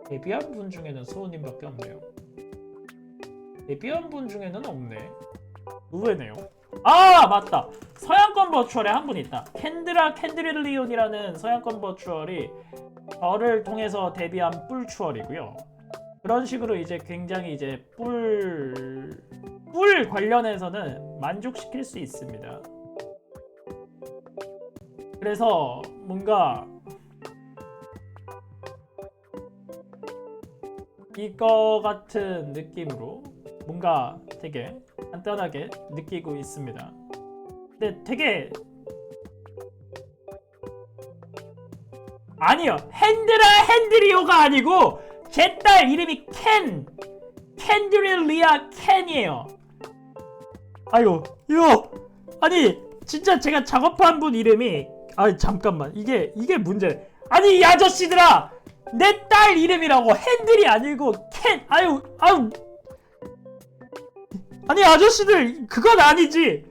데뷔한 분 중에는 소우님밖에 없네요. 데뷔한 분 중에는 없네. 의외네요. 아 맞다, 서양권 버추얼에 한 분 있다. 캔드릴리온이라는 서양권 버추얼이 저를 통해서 데뷔한 뿔추얼이고요. 그런 식으로 이제 굉장히 이제 뿔 관련해서는 만족시킬 수 있습니다. 그래서 뭔가 이거 같은 느낌으로 뭔가 되게 간단하게 느끼고 있습니다. 근데 되게 아니요, 핸드리오가 아니고 제 딸 이름이 캔드릴리아 캔이에요. 아이고 이거 아니 진짜 제가 작업한 분 이름이, 아 잠깐만, 이게 문제. 아니 이 아저씨들아, 내 딸 이름이라고 핸들이 아니고 캔. 아유 아니 아저씨들, 그건 아니지.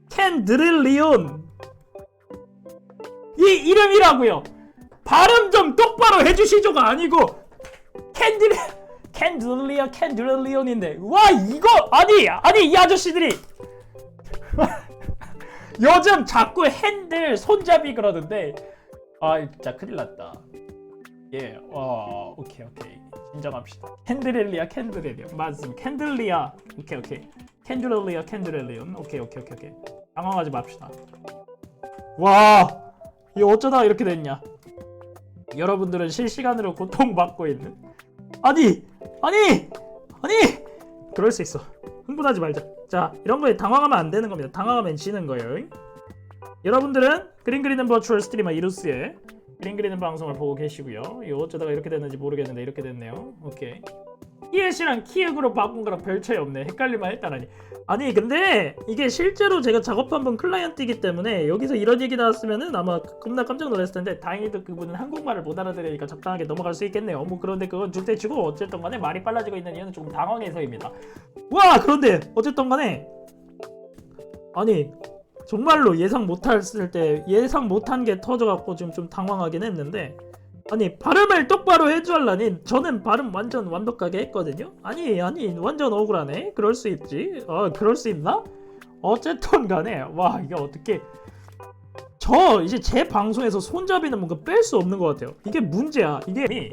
캔드릴리온 이 이름이라고요. 발음 좀 똑바로 해주시죠가 아니고 캔드릴리온인데, 와 이거 아니 이 아저씨들이 요즘 자꾸 핸들 손잡이 그러는데, 아 진짜 큰일 났다. 예, 오케이 진정합시다. 캔드릴리온 맞습니다. 캔들리아, 오케이 캔드릴리온, 오케이 당황하지 맙시다. 와, 이거 어쩌다 이렇게 됐냐? 여러분들은 실시간으로 고통받고 있는, 아니 그럴 수 있어. 흥분하지 말자. 자, 이런 거에 당황하면 안 되는 겁니다. 당황하면 지는 거예요. 여러분들은 그림 그리는 버추얼 스트리머 이루스의 그림 그리는 방송을 보고 계시고요. 이거 어쩌다가 이렇게 됐는지 모르겠는데 이렇게 됐네요. 오케이. 키읔이랑 키읔으로 바꾼 거랑 별 차이 없네. 헷갈릴만 했다라니. 아니 근데 이게 실제로 제가 작업한 분 클라이언트이기 때문에 여기서 이런 얘기 나왔으면은 아마 겁나 깜짝 놀랐을 텐데, 다행히도 그분은 한국말을 못 알아들으니까 적당하게 넘어갈 수 있겠네요. 뭐 그런데 그건 둘째치고 어쨌든 간에 말이 빨라지고 있는 이유는 조금 당황해서입니다. 와, 그런데 어쨌든 간에 아니 정말로 예상 못한 게 터져갖고 지금 좀 당황하긴 했는데, 아니 발음을 똑바로 해주려니 저는 발음 완전 완벽하게 했거든요. 아니 완전 억울하네. 그럴 수 있지. 그럴 수 있나? 어쨌든 간에 와, 이게 어떻게, 저 이제 제 방송에서 손잡이는 뭔가 뺄 수 없는 것 같아요. 이게 문제야. 이게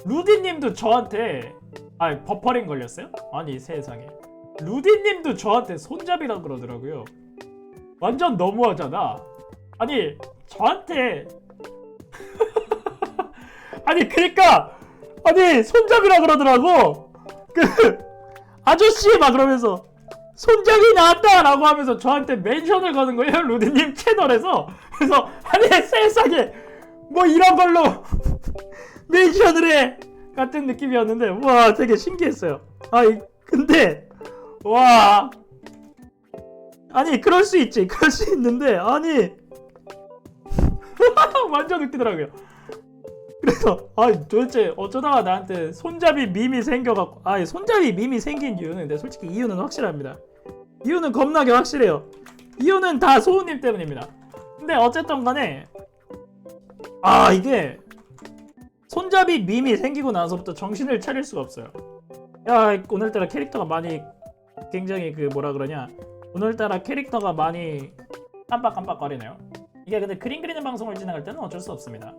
루디님도 저한테 버퍼링 걸렸어요? 아니 세상에, 루디님도 저한테 손잡이라 그러더라고요. 완전 너무하잖아. 아니 저한테 아니 그러니까 손잡이라 그러더라고. 그 아저씨 막 그러면서 손잡이 나왔다 라고 하면서 저한테 멘션을 거는 거예요, 루디님 채널에서. 그래서 아니 세상에 뭐 이런 걸로 멘션을 해 같은 느낌이었는데, 와 되게 신기했어요. 근데 와, 아니 그럴 수 있지, 그럴 수 있는데 아니 완전 웃기더라고요. 그래서 도대체 어쩌다가 나한테 손잡이 밈이 생겨갖고, 손잡이 밈이 생긴 이유는, 근데 솔직히 이유는 확실합니다. 이유는 겁나게 확실해요. 이유는 다 소우님 때문입니다. 근데 어쨌든 간에 이게 손잡이 밈이 생기고 나서부터 정신을 차릴 수가 없어요. 야, 오늘따라 캐릭터가 많이 굉장히 오늘따라 캐릭터가 많이 깜빡깜빡거리네요. 이게 근데 그림 그리는 방송을 진행할 때는 어쩔 수 없습니다.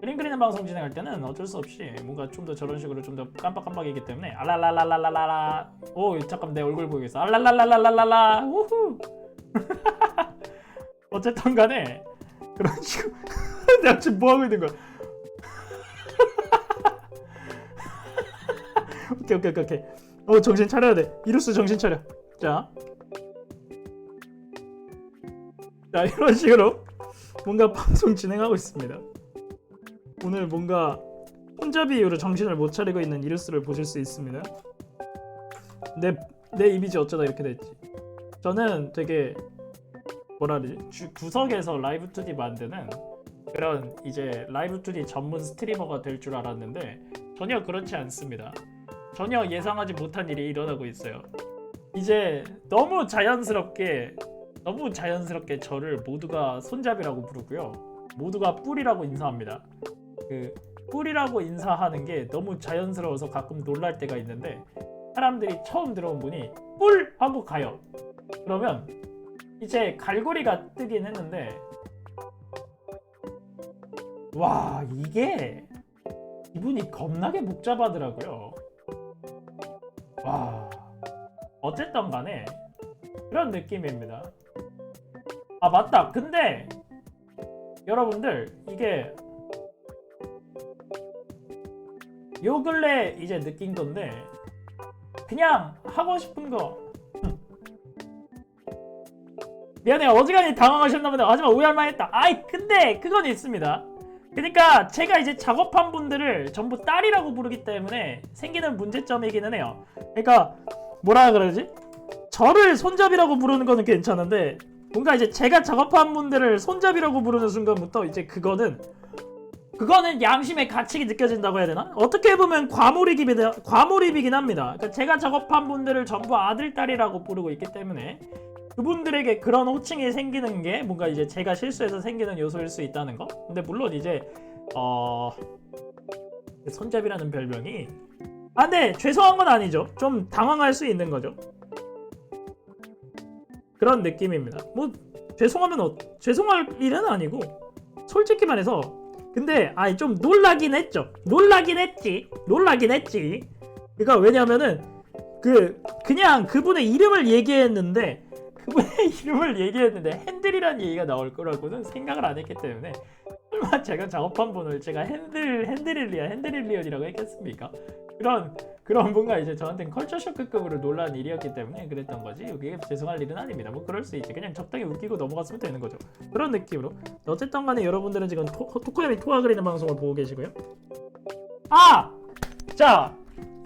그림 그리는 방송 진행할 때는 어쩔 수 없이 뭔가 좀 더 저런 식으로 좀 더 깜빡깜빡이기 때문에 알랄랄랄랄랄라. 오 잠깐 내 얼굴 보이겠어. 알랄랄랄랄랄라. 우후. 어쨌든 간에 그런 식으로 내가 지금 뭐 하고 있는 거야? 오케이. 정신 차려야 돼. 이루스 정신 차려. 자, 이런 식으로 뭔가 방송 진행하고 있습니다. 오늘 뭔가 손잡이 이후로 정신을 못 차리고 있는 이루스를 보실 수 있습니다. 내 이미지 어쩌다 이렇게 됐지. 저는 되게 뭐라 그러지? 구석에서 라이브 2D 만드는 그런 이제 라이브 2D 전문 스트리머가 될 줄 알았는데 전혀 그렇지 않습니다. 전혀 예상하지 못한 일이 일어나고 있어요. 이제 너무 자연스럽게 저를 모두가 손잡이라고 부르고요. 모두가 뿔이라고 인사합니다. 그 뿔이라고 인사하는 게 너무 자연스러워서 가끔 놀랄 때가 있는데 사람들이 처음 들어온 분이 뿔! 하고 가요. 그러면 이제 갈고리가 뜨긴 했는데 와 이게 기분이 겁나게 복잡하더라고요. 와 어쨌든 간에 그런 느낌입니다. 아 맞다. 근데 여러분들 이게 요 근래 이제 느낀 건데 그냥 하고 싶은 거 미안해요. 어지간히 당황하셨나 보다. 하지만 오해할 만했다. 아이 근데 그건 있습니다. 그러니까 제가 이제 작업한 분들을 전부 딸이라고 부르기 때문에 생기는 문제점이기는 해요. 그러니까 뭐라 그러지? 저를 손잡이라고 부르는 거는 괜찮은데 뭔가 이제 제가 작업한 분들을 손잡이라고 부르는 순간부터 이제 그거는 양심의 가책이 느껴진다고 해야 되나? 어떻게 보면 과몰입이긴 합니다. 그러니까 제가 작업한 분들을 전부 아들, 딸이라고 부르고 있기 때문에 그분들에게 그런 호칭이 생기는 게 뭔가 이제 제가 실수해서 생기는 요소일 수 있다는 거. 근데 물론 이제 손잡이라는 별명이 네 죄송한 건 아니죠. 좀 당황할 수 있는 거죠. 그런 느낌입니다. 뭐 죄송할 일은 아니고 솔직히 말해서 근데 좀 놀라긴 했지. 그러니까 왜냐면은 그냥 그분의 이름을 얘기했는데 핸들이라는 얘기가 나올 거라고는 생각을 안 했기 때문에 설마 제가 작업한 분을 제가 핸드릴리언이라고 했겠습니까? 그런 뭔가 이제 저한테는 컬처 쇼크급으로 놀란 일이었기 때문에 그랬던 거지. 이게 죄송할 일은 아닙니다. 뭐 그럴 수 있지. 그냥 적당히 웃기고 넘어갔으면 되는 거죠. 그런 느낌으로. 어쨌든 간에 여러분들은 지금 토코야미 토화 그리는 방송을 보고 계시고요. 자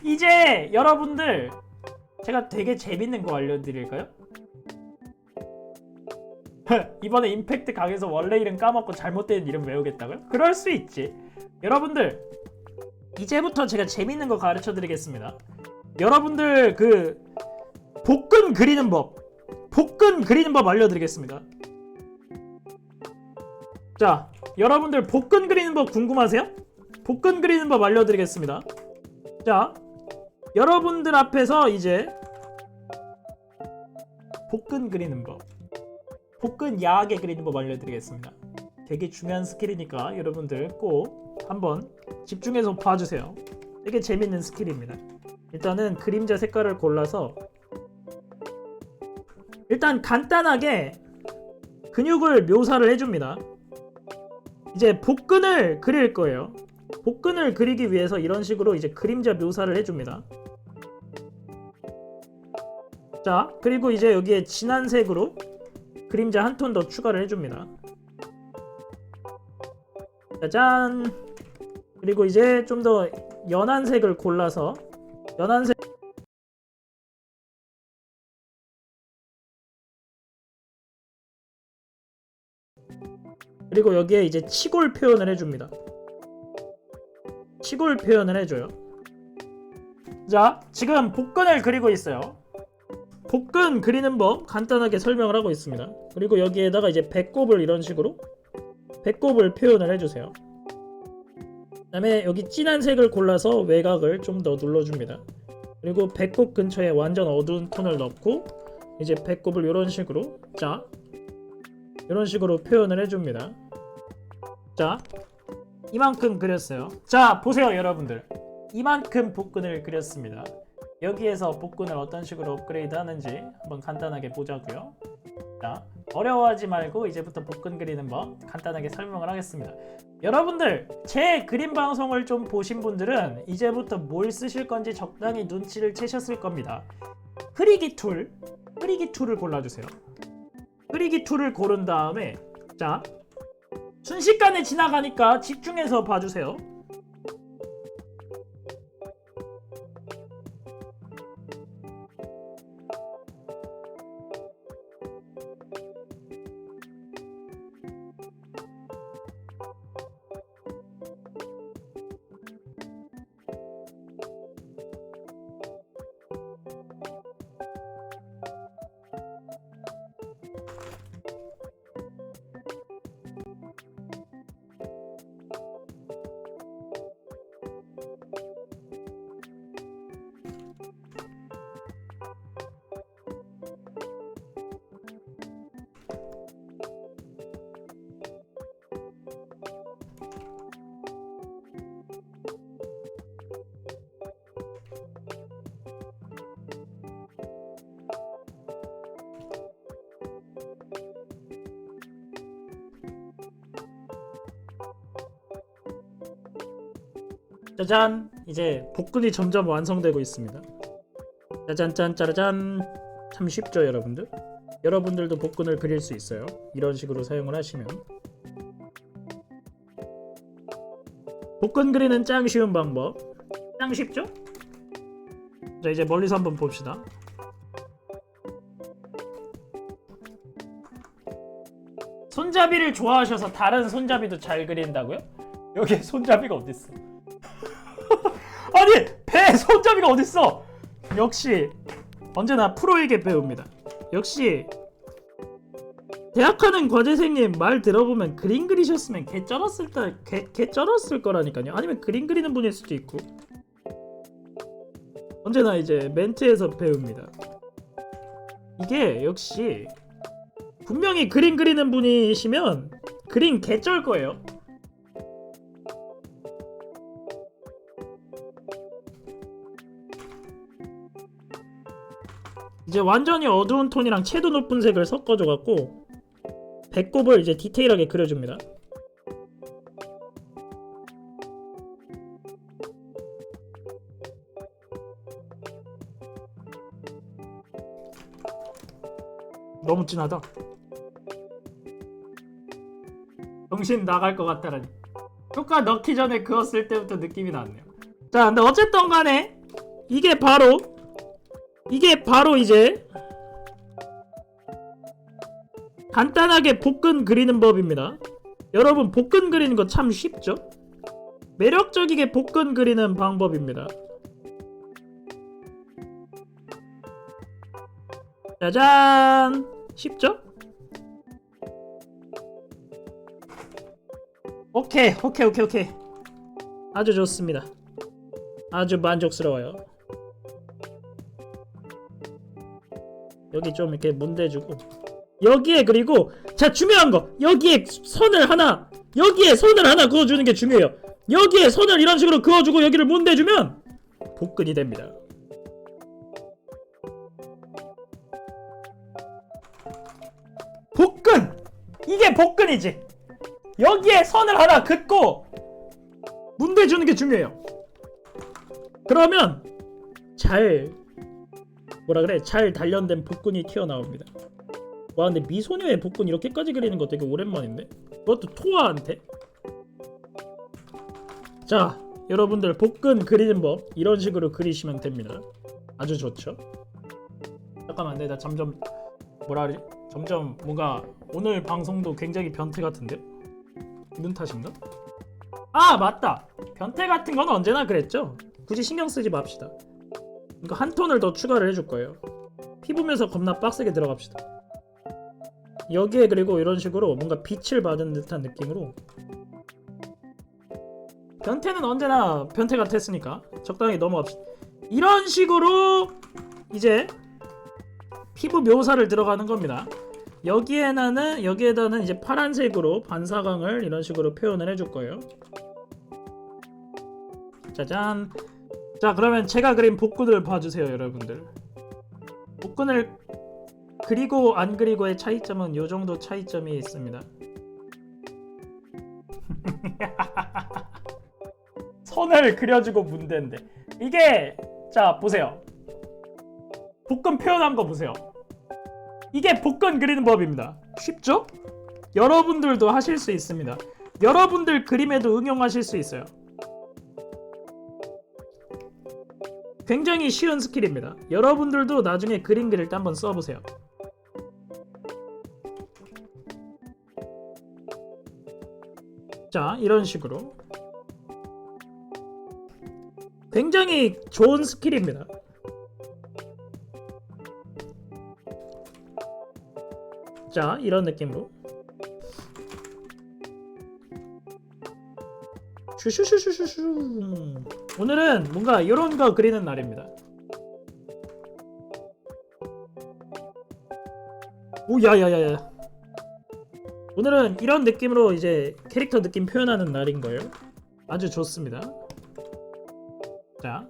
이제 여러분들 제가 되게 재밌는 거 알려드릴까요? 이번에 임팩트 강에서 원래 이름 까먹고 잘못된 이름 외우겠다고요? 그럴 수 있지. 여러분들 이제부터 제가 재밌는 거 가르쳐 드리겠습니다. 여러분들 복근 그리는 법 알려드리겠습니다. 자 여러분들 복근 그리는 법 궁금하세요? 복근 그리는 법 알려드리겠습니다. 자 여러분들 앞에서 이제 복근 그리는 법, 복근 야하게 그리는 법 알려드리겠습니다. 되게 중요한 스킬이니까 여러분들 꼭 한번 집중해서 봐주세요. 되게 재밌는 스킬입니다. 일단은 그림자 색깔을 골라서 일단 간단하게 근육을 묘사를 해줍니다. 이제 복근을 그릴 거예요. 복근을 그리기 위해서 이런 식으로 이제 그림자 묘사를 해줍니다. 자 그리고 이제 여기에 진한 색으로 그림자 한 톤 더 추가를 해줍니다. 짜잔. 그리고 이제 좀 더 연한 색을 골라서 연한 색 그리고 여기에 이제 치골 표현을 해줍니다. 치골 표현을 해줘요. 자 지금 복근을 그리고 있어요. 복근 그리는 법 간단하게 설명을 하고 있습니다. 그리고 여기에다가 이제 배꼽을 이런 식으로 배꼽을 표현을 해주세요. 그 다음에 여기 진한 색을 골라서 외곽을 좀 더 눌러줍니다. 그리고 배꼽 근처에 완전 어두운 톤을 넣고 이제 배꼽을 이런 식으로 자 이런 식으로 표현을 해줍니다. 자, 이만큼 그렸어요. 자, 보세요 여러분들. 이만큼 복근을 그렸습니다. 여기에서 복근을 어떤 식으로 업그레이드 하는지 한번 간단하게 보자고요. 자, 어려워하지 말고 이제부터 복근 그리는 법 간단하게 설명을 하겠습니다. 여러분들 제 그림 방송을 좀 보신 분들은 이제부터 뭘 쓰실 건지 적당히 눈치를 채셨을 겁니다. 흐리기 툴을 골라주세요. 흐리기 툴을 고른 다음에 자, 순식간에 지나가니까 집중해서 봐주세요. 짜잔! 이제 복근이 점점 완성되고 있습니다. 짜잔 짜라잔. 참 쉽죠 여러분들? 여러분들도 복근을 그릴 수 있어요. 이런 식으로 사용을 하시면 복근 그리는 짱 쉬운 방법. 짱 쉽죠? 자, 이제 멀리서 한번 봅시다. 손잡이를 좋아하셔서 다른 손잡이도 잘 그린다고요? 여기 손잡이가 어딨어? 아니, 배 손잡이가 어딨어? 역시 언제나 프로에게 배웁니다. 역시 대학하는 과제생님 말 들어보면 그림 그리셨으면 개 쩔었을 거라니까요. 아니면 그림 그리는 분일 수도 있고. 언제나 이제 멘트에서 배웁니다. 이게 역시 분명히 그림 그리는 분이시면 그림 개 쩔 거예요. 이제 완전히 어두운 톤이랑 채도 높은 색을 섞어줘갖고 배꼽을 이제 디테일하게 그려줍니다. 너무 진하다. 정신 나갈 것 같다라니. 효과 넣기 전에 그었을 때부터 느낌이 났네요. 자, 근데 어쨌든 간에 이게 바로 이제 간단하게 복근 그리는 법입니다. 여러분 복근 그리는 거 참 쉽죠? 매력적이게 복근 그리는 방법입니다. 짜잔! 쉽죠? 오케이. 아주 좋습니다. 아주 만족스러워요. 여기 좀 이렇게 문대주고 여기에 그리고 자 중요한 거 여기에 선을 하나 그어주는 게 중요해요. 여기에 선을 이런 식으로 그어주고 여기를 문대주면 복근이 됩니다. 복근! 이게 복근이지. 여기에 선을 하나 긋고 문대주는 게 중요해요. 그러면 잘 단련된 복근이 튀어나옵니다. 와, 근데 미소녀의 복근 이렇게까지 그리는 거 되게 오랜만인데? 그것도 토아한테? 자, 여러분들 복근 그리는 법 이런 식으로 그리시면 됩니다. 아주 좋죠? 잠깐만, 나 점점 점점 뭔가 오늘 방송도 굉장히 변태 같은데? 기분 탓인가? 아, 맞다! 변태 같은 건 언제나 그랬죠? 굳이 신경 쓰지 맙시다. 이거 한 톤을 더 추가를 해줄 거예요. 피부면서 겁나 빡세게 들어갑시다. 여기에 그리고 이런 식으로 뭔가 빛을 받은 듯한 느낌으로. 변태는 언제나 변태 같았으니까 적당히 넘어갑시다. 이런 식으로 이제 피부 묘사를 들어가는 겁니다. 여기에다는 이제 파란색으로 반사광을 이런 식으로 표현을 해줄 거예요. 짜잔. 자, 그러면 제가 그린 복근을 봐주세요, 여러분들. 복근을 그리고 안 그리고의 차이점은 요 정도 차이점이 있습니다. 선을 그려주고 문대인데 이게, 자 보세요. 복근 표현한 거 보세요. 이게 복근 그리는 법입니다. 쉽죠? 여러분들도 하실 수 있습니다. 여러분들 그림에도 응용하실 수 있어요. 굉장히 쉬운 스킬입니다. 여러분들도 나중에 그림 그릴 때 한번 써보세요. 자, 이런 식으로 굉장히 좋은 스킬입니다. 자, 이런 느낌으로 슈슈슈슈슈슈. 오늘은 뭔가 이런 거 그리는 날입니다. 오, 야야야야. 오늘은 이런 느낌으로 이제 캐릭터 느낌 표현하는 날인 거예요. 아주 좋습니다. 자,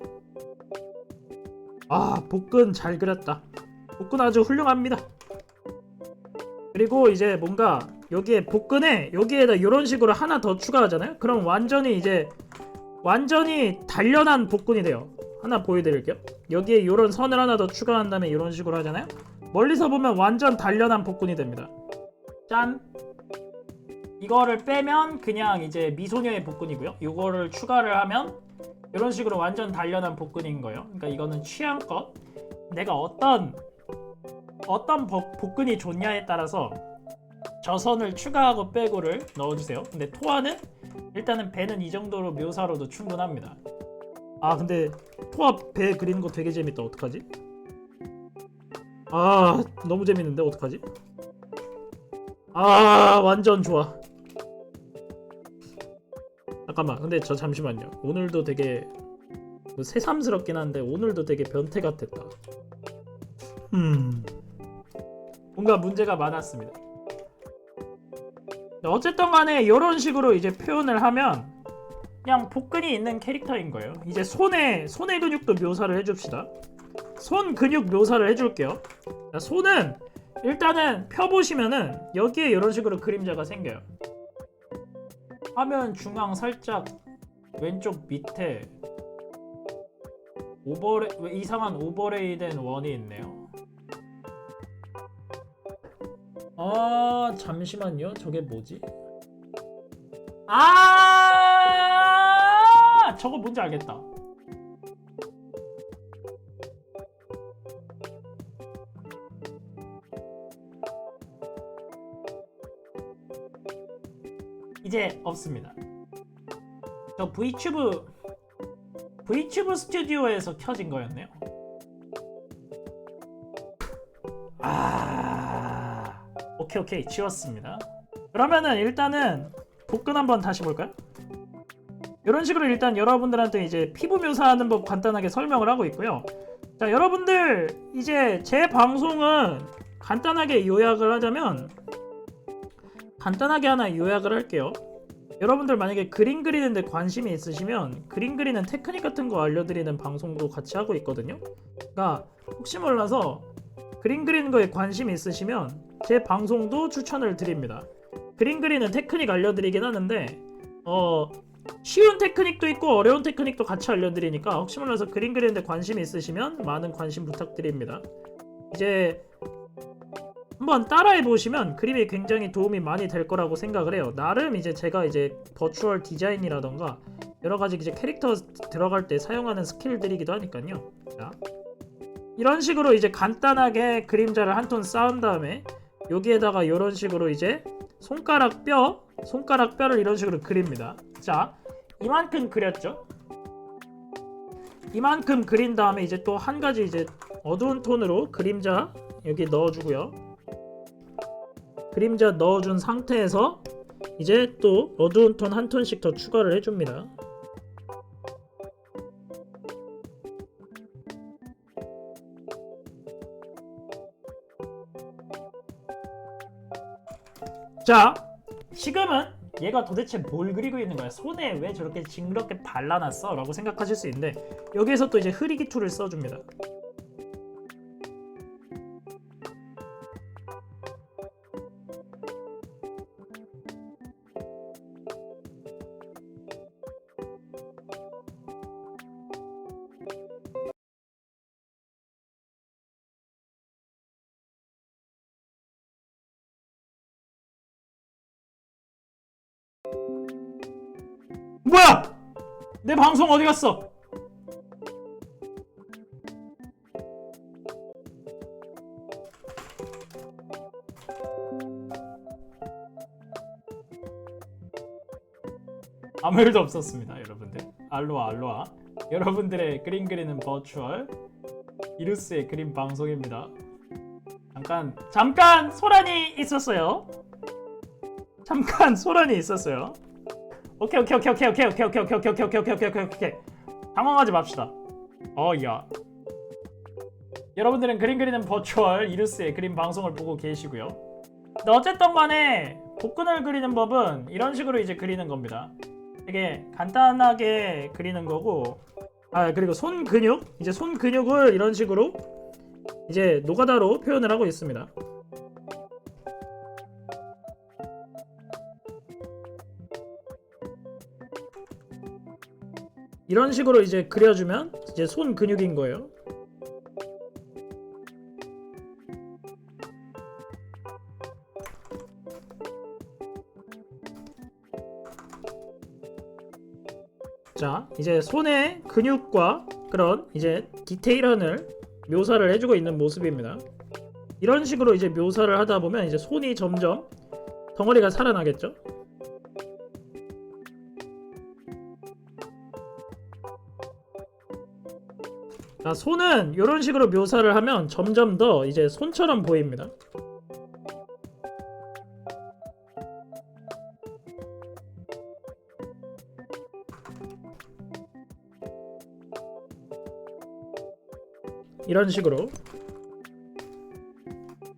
복근 잘 그렸다. 복근 아주 훌륭합니다. 그리고 이제 뭔가 여기에 복근에 여기에다 이런 식으로 하나 더 추가하잖아요. 그럼 완전히 단련한 복근이 돼요. 하나 보여드릴게요. 여기에 이런 선을 하나 더 추가한 다음에 이런 식으로 하잖아요. 멀리서 보면 완전 단련한 복근이 됩니다. 짠! 이거를 빼면 그냥 이제 미소녀의 복근이고요. 이거를 추가를 하면 이런 식으로 완전 단련한 복근인 거예요. 그러니까 이거는 취향껏 내가 어떤 복근이 좋냐에 따라서 저 선을 추가하고 빼고를 넣어주세요. 근데 토아는 일단은 배는 이 정도로 묘사로도 충분합니다. 근데 토아 배 그리는 거 되게 재밌다. 어떡하지? 너무 재밌는데 어떡하지? 완전 좋아. 잠깐만, 근데 저 잠시만요. 오늘도 되게 새삼스럽긴 한데 오늘도 되게 변태 같았다. 뭔가 문제가 많았습니다. 어쨌든 간에 이런 식으로 이제 표현을 하면 그냥 복근이 있는 캐릭터인 거예요. 이제 손의 근육도 묘사를 해줍시다. 손 근육 묘사를 해줄게요. 자, 손은 일단은 펴보시면은 여기에 이런 식으로 그림자가 생겨요. 화면 중앙 살짝 왼쪽 밑에 이상한 오버레이된 원이 있네요. 잠시만요. 저게 뭐지? 저거 뭔지 알겠다. 이제 없습니다. 저 V튜브 스튜디오에서 켜진 거였네요. 오케이 지웠습니다. 그러면은 일단은 복근 한번 다시 볼까요? 이런 식으로 일단 여러분들한테 이제 피부 묘사하는 법 간단하게 설명을 하고 있고요. 자, 여러분들 이제 제 방송은 간단하게 요약을 하자면 간단하게 하나 요약을 할게요. 여러분들 만약에 그림 그리는데 관심이 있으시면 그림 그리는 테크닉 같은 거 알려드리는 방송도 같이 하고 있거든요. 그러니까 혹시 몰라서 그림 그리는 거에 관심이 있으시면 제 방송도 추천을 드립니다. 그림 그리는 테크닉 알려드리긴 하는데 쉬운 테크닉도 있고 어려운 테크닉도 같이 알려드리니까 혹시 몰라서 그림 그리는데 관심이 있으시면 많은 관심 부탁드립니다. 이제 한번 따라해 보시면 그림이 굉장히 도움이 많이 될 거라고 생각을 해요. 나름 이제 제가 이제 버추얼 디자인이라던가 여러 가지 이제 캐릭터 들어갈 때 사용하는 스킬들이기도 하니까요. 자, 이런 식으로 이제 간단하게 그림자를 한 톤 쌓은 다음에 여기에다가 이런 식으로 이제 손가락 뼈를 이런 식으로 그립니다. 자, 이만큼 그렸죠? 이만큼 그린 다음에 이제 또 한 가지 이제 어두운 톤으로 그림자 여기 넣어주고요. 그림자 넣어준 상태에서 이제 또 어두운 톤 한 톤씩 더 추가를 해줍니다. 자, 지금은 얘가 도대체 뭘 그리고 있는 거야? 손에 왜 저렇게 징그럽게 발라놨어? 라고 생각하실 수 있는데 여기에서 또 이제 흐리기 툴을 써줍니다. 뭐야! 내 방송 어디 갔어? 아무 일도 없었습니다, 여러분들. 알로하. 여러분들의 그림 그리는 버추얼 이루스의 그림 방송입니다. 잠깐 소란이 있었어요. 오케이. 당황하지 맙시다. 야. 여러분들은 그림 그리는 버추얼 이루스의 그림 방송을 보고 계시고요. 근데 어쨌든 간에 복근을 그리는 법은 이런 식으로 이제 그리는 겁니다. 되게 간단하게 그리는 거고, 그리고 손 근육을 이런 식으로 이제 노가다로 표현을 하고 있습니다. 이런 식으로 이제 그려주면 이제 손 근육인 거예요. 자, 이제 손의 근육과 그런 이제 디테일함을 묘사를 해주고 있는 모습입니다. 이런 식으로 이제 묘사를 하다 보면 이제 손이 점점 덩어리가 살아나겠죠. 자, 손은 이런 식으로 묘사를 하면 점점 더 이제 손처럼 보입니다. 이런 식으로.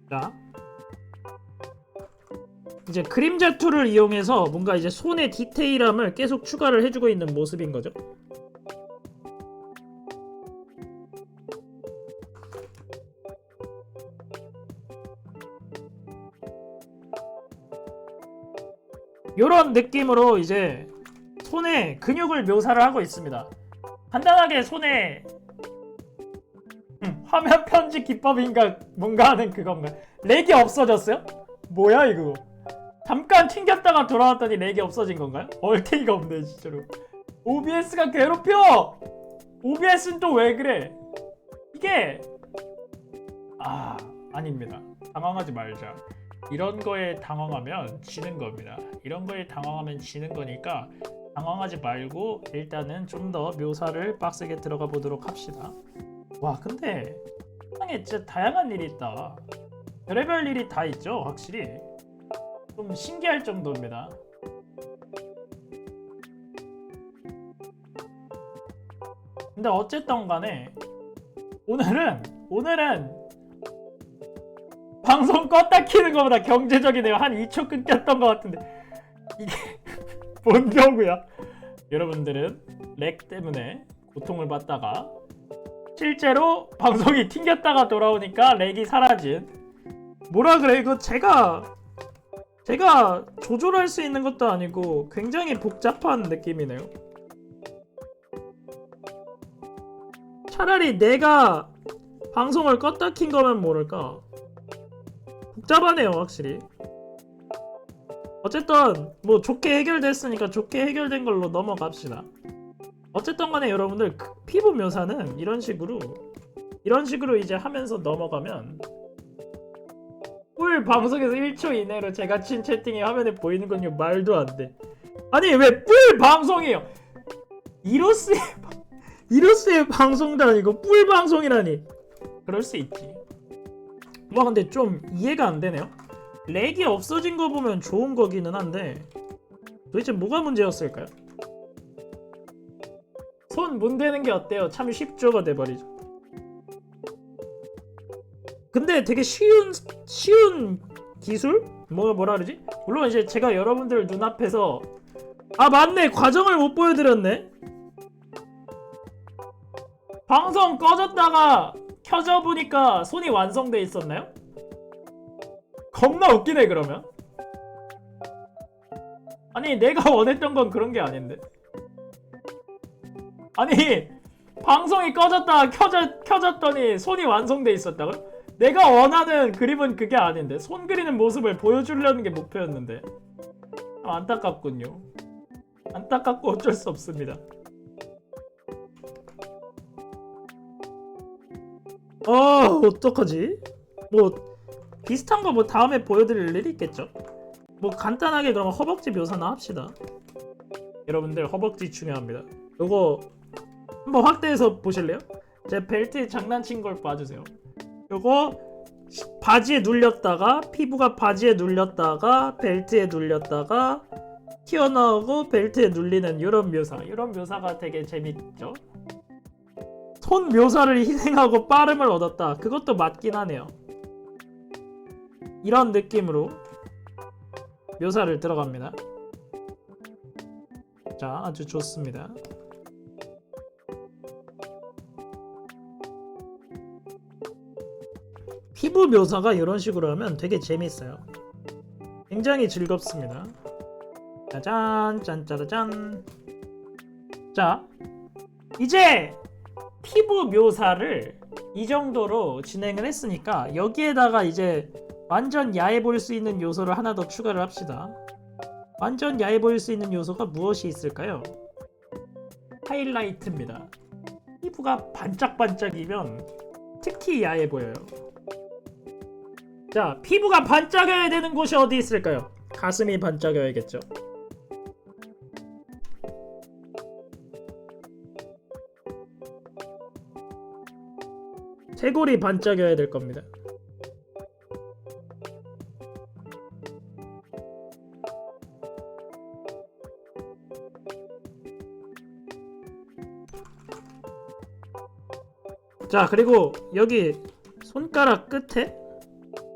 자, 이제 그림자 툴을 이용해서 뭔가 이제 손의 디테일함을 계속 추가를 해주고 있는 모습인 거죠. 요런 느낌으로 이제 손의 근육을 묘사를 하고 있습니다. 간단하게 손에 화면 편집 기법인가 뭔가 하는 그건가. 렉이 없어졌어요? 뭐야 이거. 잠깐 튕겼다가 돌아왔더니 렉이 없어진 건가요? 얼탱이가 없네 진짜로. OBS가 괴롭혀! OBS는 또 왜 그래? 이게 아닙니다. 당황하지 말자. 이런 거에 당황하면 지는 겁니다. 이런 거에 당황하면 지는 거니까 당황하지 말고 일단은 좀 더 묘사를 빡세게 들어가 보도록 합시다. 와, 근데 세상에 진짜 다양한 일이 있다. 별의별 일이 다 있죠, 확실히. 좀 신기할 정도입니다. 근데 어쨌든 간에 오늘은 방송 껐다 키는 것보다 경제적이네요. 한 2초 끊겼던 것 같은데 이게 뭔 경우야. 여러분들은 렉 때문에 고통을 받다가 실제로 방송이 튕겼다가 돌아오니까 렉이 사라진, 뭐라 그래, 이거 제가 조절할 수 있는 것도 아니고 굉장히 복잡한 느낌이네요. 차라리 내가 방송을 껐다 킨 거면 모를까. 복잡하네요, 확실히. 어쨌든 뭐 좋게 해결됐으니까 좋게 해결된 걸로 넘어갑시다. 어쨌든 간에 여러분들 피부 묘사는 이런 식으로 이제 하면서 넘어가면, 꿀 방송에서 1초 이내로 제가 친 채팅이 화면에 보이는 건요, 말도 안 돼. 아니 왜 꿀 방송이에요? 이로스의 방송도 아니고 꿀 방송이라니. 그럴 수 있지. 와, 근데 좀 이해가 안 되네요. 렉이 없어진 거 보면 좋은 거기는 한데 도대체 뭐가 문제였을까요? 손 문대는 게 어때요? 참 쉽죠가 돼버리죠. 근데 되게 쉬운 기술? 뭐라 그러지? 물론 이제 제가 여러분들 눈앞에서 아 맞네 과정을 못 보여드렸네. 방송 꺼졌다가 켜져 보니까 손이 완성돼 있었나요? 겁나 웃기네 그러면. 아니 내가 원했던 건 그런 게 아닌데. 아니 방송이 꺼졌다가 켜졌더니 손이 완성돼 있었다고요? 내가 원하는 그림은 그게 아닌데. 손 그리는 모습을 보여주려는 게 목표였는데. 안타깝군요. 안타깝고 어쩔 수 없습니다. 어떡하지? 뭐 비슷한 거 뭐 다음에 보여드릴 일이 있겠죠? 뭐 간단하게 그럼 허벅지 묘사나 합시다. 여러분들 허벅지 중요합니다. 요거 한번 확대해서 보실래요? 제 벨트에 장난친 걸 봐주세요. 요거 바지에 눌렸다가 피부가 바지에 눌렸다가 벨트에 눌렸다가 튀어나오고 벨트에 눌리는 이런 묘사. 이런 묘사가 되게 재밌죠? 손 묘사를 희생하고 빠름을 얻었다. 그것도 맞긴 하네요. 이런 느낌으로 묘사를 들어갑니다. 자, 아주 좋습니다. 피부 묘사가 이런 식으로 하면 되게 재밌어요. 굉장히 즐겁습니다. 짜잔, 짠짜라짠. 자, 이제 피부 묘사를 이 정도로 진행을 했으니까 여기에다가 이제 완전 야해 보일 수 있는 요소를 하나 더 추가를 합시다. 완전 야해 보일 수 있는 요소가 무엇이 있을까요? 하이라이트입니다. 피부가 반짝반짝이면 특히 야해 보여요. 자, 피부가 반짝여야 되는 곳이 어디 있을까요? 가슴이 반짝여야겠죠. 쇄골이 반짝여야 될 겁니다. 자, 그리고 여기 손가락 끝에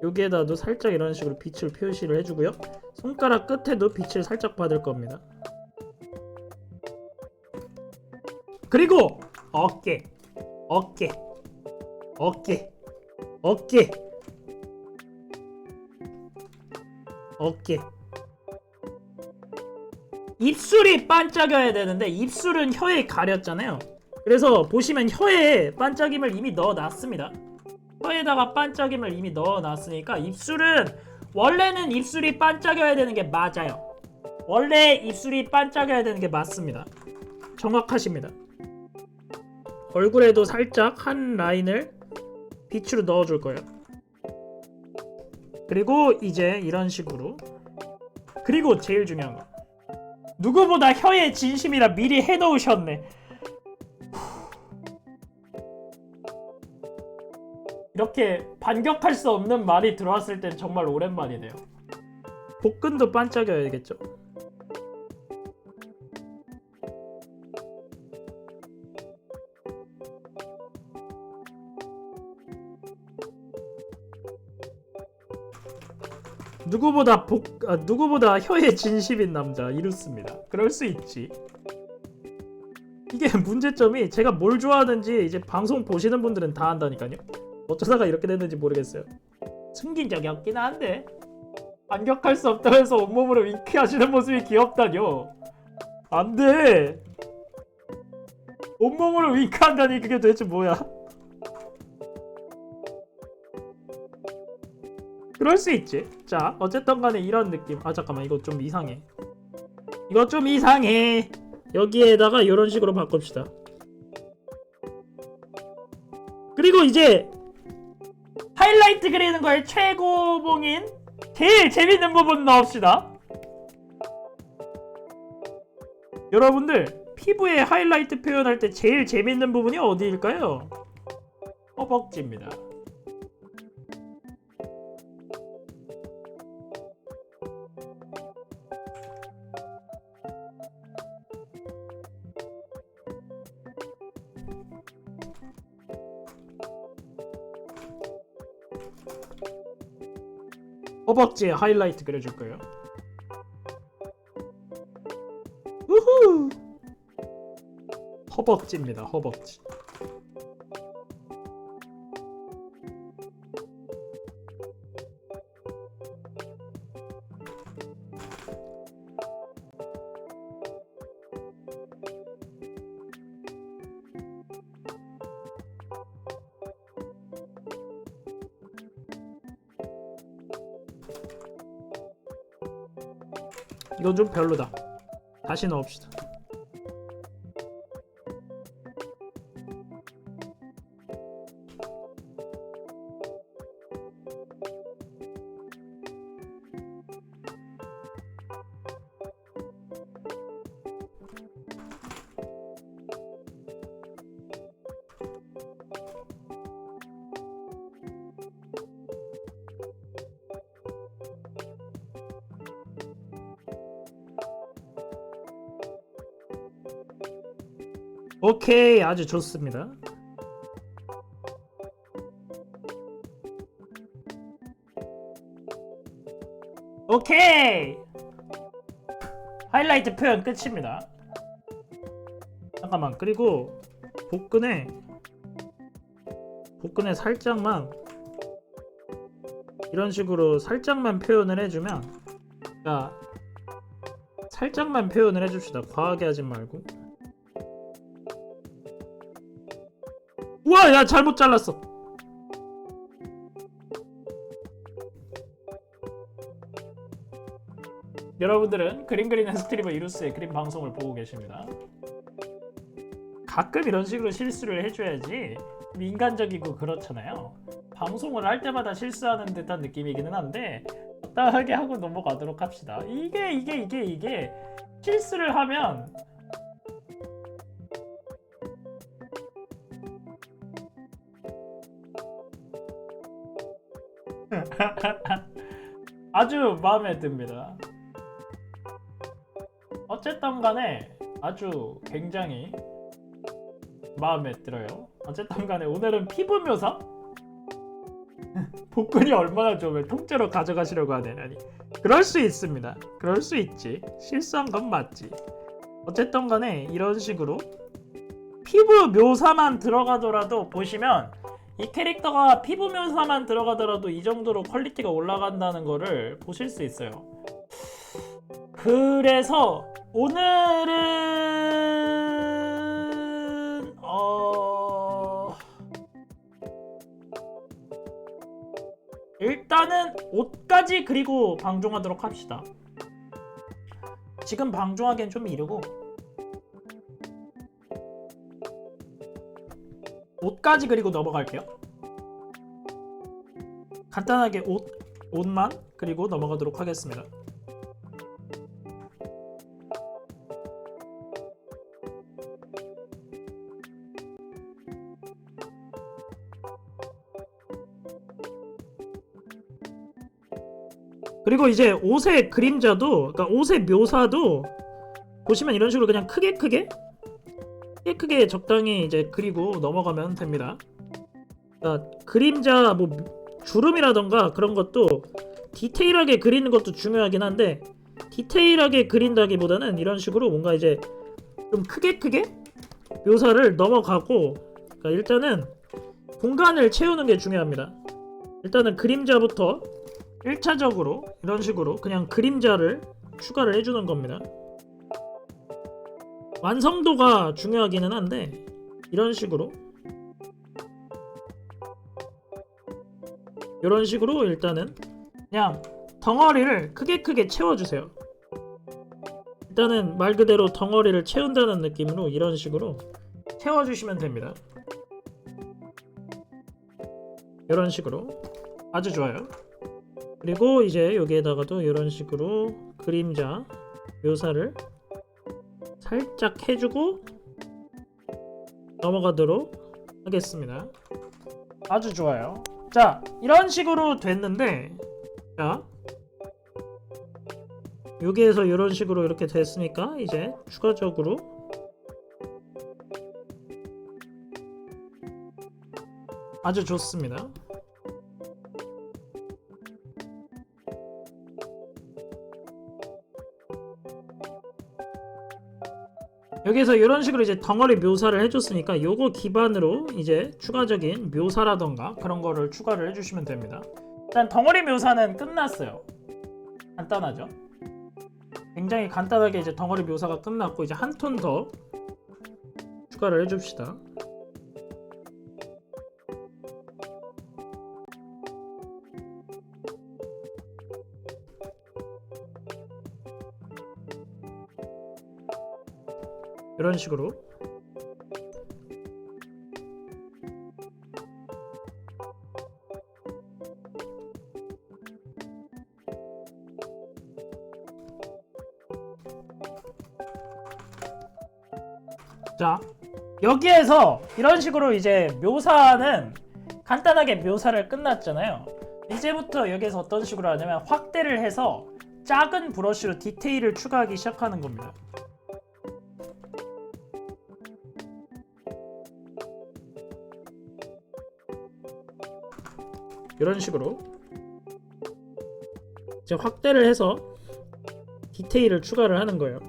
여기에다도 살짝 이런 식으로 빛을 표시를 해주고요. 손가락 끝에도 빛을 살짝 받을 겁니다. 그리고 어깨 입술이 반짝여야 되는데 입술은 혀에 가렸잖아요. 그래서 보시면 혀에 반짝임을 이미 넣어놨습니다. 혀에다가 반짝임을 이미 넣어놨으니까 입술은 원래는 입술이 반짝여야 되는 게 맞아요. 원래 입술이 반짝여야 되는 게 맞습니다. 정확하십니다. 얼굴에도 살짝 한 라인을 빛으로 넣어줄 거예요. 그리고 이제 이런 식으로. 그리고 제일 중요한 거, 누구보다 혀에 진심이라 미리 해놓으셨네. 이렇게 반격할 수 없는 말이 들어왔을 땐 정말 오랜만이네요. 복근도 반짝여야겠죠. 누구보다 혀에 진심인 남자 이렇습니다. 그럴 수 있지. 이게 문제점이 제가 뭘 좋아하는지 이제 방송 보시는 분들은 다 안다니까요. 어쩌다가 이렇게 됐는지 모르겠어요. 숨긴 적이 없긴 한데 반격할 수 없다면서 온몸으로 윙크하시는 모습이 귀엽다뇨. 안돼. 온몸으로 윙크한다니 그게 도대체 뭐야. 그럴 수 있지. 자, 어쨌든 간에 이런 느낌. 아 잠깐만, 이거 좀 이상해. 여기에다가 이런 식으로 바꿉시다. 그리고 이제 하이라이트 그리는 거에 최고봉인 제일 재밌는 부분 넣읍시다. 여러분들 피부에 하이라이트 표현할 때 제일 재밌는 부분이 어디일까요? 허벅지입니다. 허벅지에 하이라이트 그려줄 거예요. 우후! 허벅지입니다. 허벅지. 이건 좀 별로다. 다시 넣읍시다. 오케이, 아주 좋습니다. 오케이! 하이라이트 표현 끝입니다. 잠깐만, 그리고 복근에 살짝만 이런 식으로 살짝만 표현을 해주면, 자, 살짝만 표현을 해줍시다. 과하게 하지 말고. 우와, 야, 잘못 잘랐어. 여러분들은 그림 그리는 스트리머 이루스의 그림 방송을 보고 계십니다. 가끔 이런 식으로 실수를 해줘야지 인간적이고 그렇잖아요. 방송을 할 때마다 실수하는 듯한 느낌이기는 한데 적당하게 하고 넘어가도록 합시다. 이게 실수를 하면 아주 마음에 듭니다. 어쨌든 간에 아주 굉장히 마음에 들어요. 어쨌든 간에 오늘은 피부 묘사? 복근이 얼마나 좋으면 통째로 가져가시려고 하네. 그럴 수 있습니다. 그럴 수 있지. 실수한 건 맞지. 어쨌든 간에 이런 식으로 피부 묘사만 들어가더라도 보시면 이 캐릭터가 피부 묘사만 들어가더라도 이 정도로 퀄리티가 올라간다는 거를 보실 수 있어요. 그래서 오늘은 일단은 옷까지 그리고 방종하도록 합시다. 지금 방종하기엔 좀 이르고 옷까지 그리고 넘어갈게요. 간단하게 옷만 그리고 넘어가도록 하겠습니다. 그리고 이제 옷의 그림자도, 그러니까 옷의 묘사도 보시면 이런 식으로 그냥 크게 적당히 이제 그리고 넘어가면 됩니다. 그러니까 그림자 뭐 주름이라던가 그런 것도 디테일하게 그리는 것도 중요하긴 한데 디테일하게 그린다기보다는 이런 식으로 뭔가 이제 좀 크게 묘사를 넘어가고, 그러니까 일단은 공간을 채우는 게 중요합니다. 일단은 그림자부터 1차적으로 이런 식으로 그냥 그림자를 추가를 해주는 겁니다. 완성도가 중요하기는 한데 이런 식으로 일단은 그냥 덩어리를 크게 채워주세요. 일단은 말 그대로 덩어리를 채운다는 느낌으로 이런 식으로 채워주시면 됩니다. 이런 식으로 아주 좋아요. 그리고 이제 여기에다가도 이런 식으로 그림자 묘사를 살짝 해주고 넘어가도록 하겠습니다. 아주 좋아요. 자, 이런 식으로 됐는데, 자, 여기에서 이런 식으로 이렇게 됐으니까 이제 추가적으로 아주 좋습니다. 여기서 이런 식으로 이제 덩어리 묘사를 해줬으니까 요거 기반으로 이제 추가적인 묘사라던가 그런 거를 추가를 해주시면 됩니다. 일단 덩어리 묘사는 끝났어요. 간단하죠? 굉장히 간단하게 이제 덩어리 묘사가 끝났고 이제 한 톤 더 추가를 해줍시다. 이런 식으로 자 여기에서 이런 식으로 이제 묘사는 간단하게 묘사를 끝났잖아요. 이제부터 여기에서 어떤 식으로 하냐면 확대를 해서 작은 브러쉬로 디테일을 추가하기 시작하는 겁니다. 이런 식으로 이제 확대를 해서 디테일을 추가를 하는 거예요.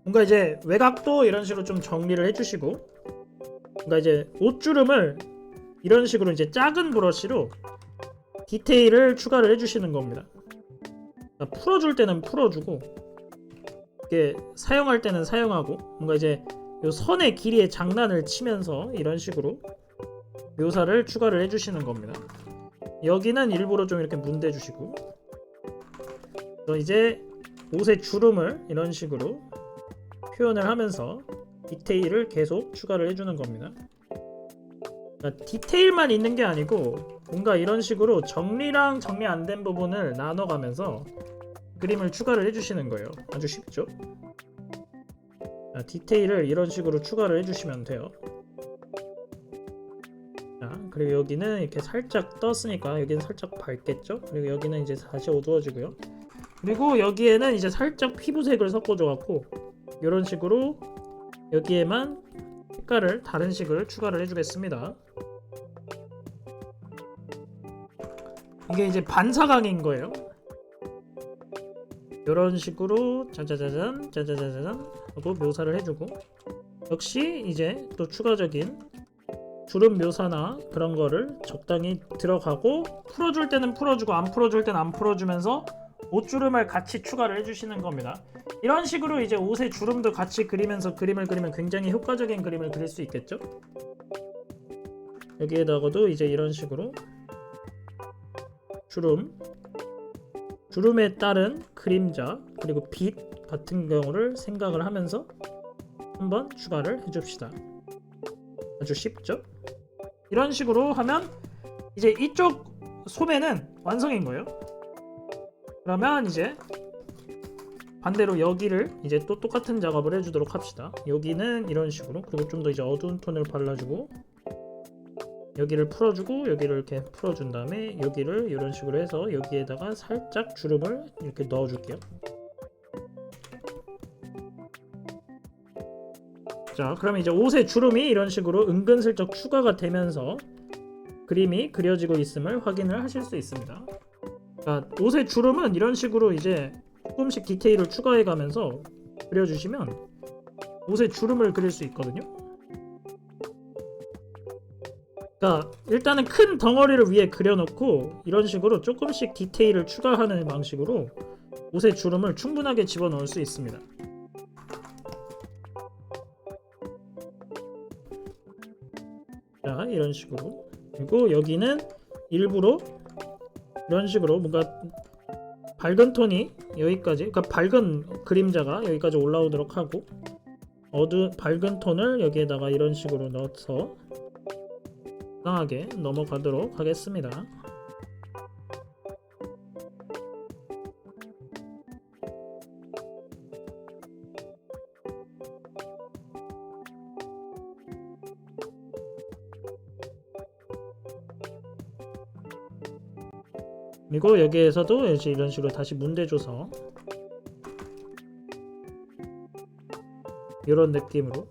뭔가 이제 외곽도 이런 식으로 좀 정리를 해주시고, 뭔가 이제 옷주름을 이런 식으로 이제 작은 브러쉬로 디테일을 추가를 해주시는 겁니다. 그러니까 풀어줄 때는 풀어주고, 이게 사용할 때는 사용하고, 뭔가 이제 요 선의 길이의 장난을 치면서 이런 식으로 묘사를 추가를 해주시는 겁니다. 여기는 일부러 좀 이렇게 문대주시고, 그래서 이제 옷의 주름을 이런 식으로 표현을 하면서 디테일을 계속 추가를 해주는 겁니다. 그러니까 디테일만 있는 게 아니고 뭔가 이런 식으로 정리랑 정리 안 된 부분을 나눠가면서 그림을 추가를 해주시는 거예요. 아주 쉽죠? 자, 디테일을 이런 식으로 추가를 해주시면 돼요. 자, 그리고 여기는 이렇게 살짝 떴으니까 여기는 살짝 밝겠죠? 그리고 여기는 이제 다시 어두워지고요. 그리고 여기에는 이제 살짝 피부색을 섞어줘갖고 이런 식으로 여기에만 색깔을 다른 식을 추가를 해주겠습니다. 이게 이제 반사광인 거예요. 이런 식으로 짜자자잔 짜자자잔 하고 묘사를 해주고, 역시 이제 또 추가적인 주름 묘사나 그런 거를 적당히 들어가고, 풀어줄 때는 풀어주고 안 풀어줄 때는 안 풀어주면서 옷주름을 같이 추가를 해주시는 겁니다. 이런 식으로 이제 옷의 주름도 같이 그리면서 그림을 그리면 굉장히 효과적인 그림을 그릴 수 있겠죠? 여기에다가도 이제 이런 식으로 주름에 따른 그림자 그리고 빛 같은 경우를 생각을 하면서 한번 추가를 해줍시다. 아주 쉽죠? 이런 식으로 하면 이제 이쪽 소매는 완성인 거예요. 그러면 이제 반대로 여기를 이제 또 똑같은 작업을 해주도록 합시다. 여기는 이런 식으로, 그리고 좀 더 이제 어두운 톤을 발라주고, 여기를 풀어주고 여기를 이렇게 풀어준 다음에 여기를 이런 식으로 해서 여기에다가 살짝 주름을 이렇게 넣어줄게요. 자, 그러면 이제 옷의 주름이 이런 식으로 은근슬쩍 추가가 되면서 그림이 그려지고 있음을 확인을 하실 수 있습니다. 자, 옷의 주름은 이런 식으로 이제 조금씩 디테일을 추가해 가면서 그려주시면 옷의 주름을 그릴 수 있거든요. 그러니까 일단은 큰 덩어리를 위에 그려놓고 이런 식으로 조금씩 디테일을 추가하는 방식으로 옷의 주름을 충분하게 집어넣을 수 있습니다. 자, 이런 식으로. 그리고 여기는 일부러 이런 식으로 뭔가 밝은 톤이 여기까지, 그러니까 밝은 그림자가 여기까지 올라오도록 하고, 밝은 톤을 여기에다가 이런 식으로 넣어서 적당하게 넘어가도록 하겠습니다. 그리고 여기에서도 이제 이런 식으로 다시 문대줘서 이런 느낌으로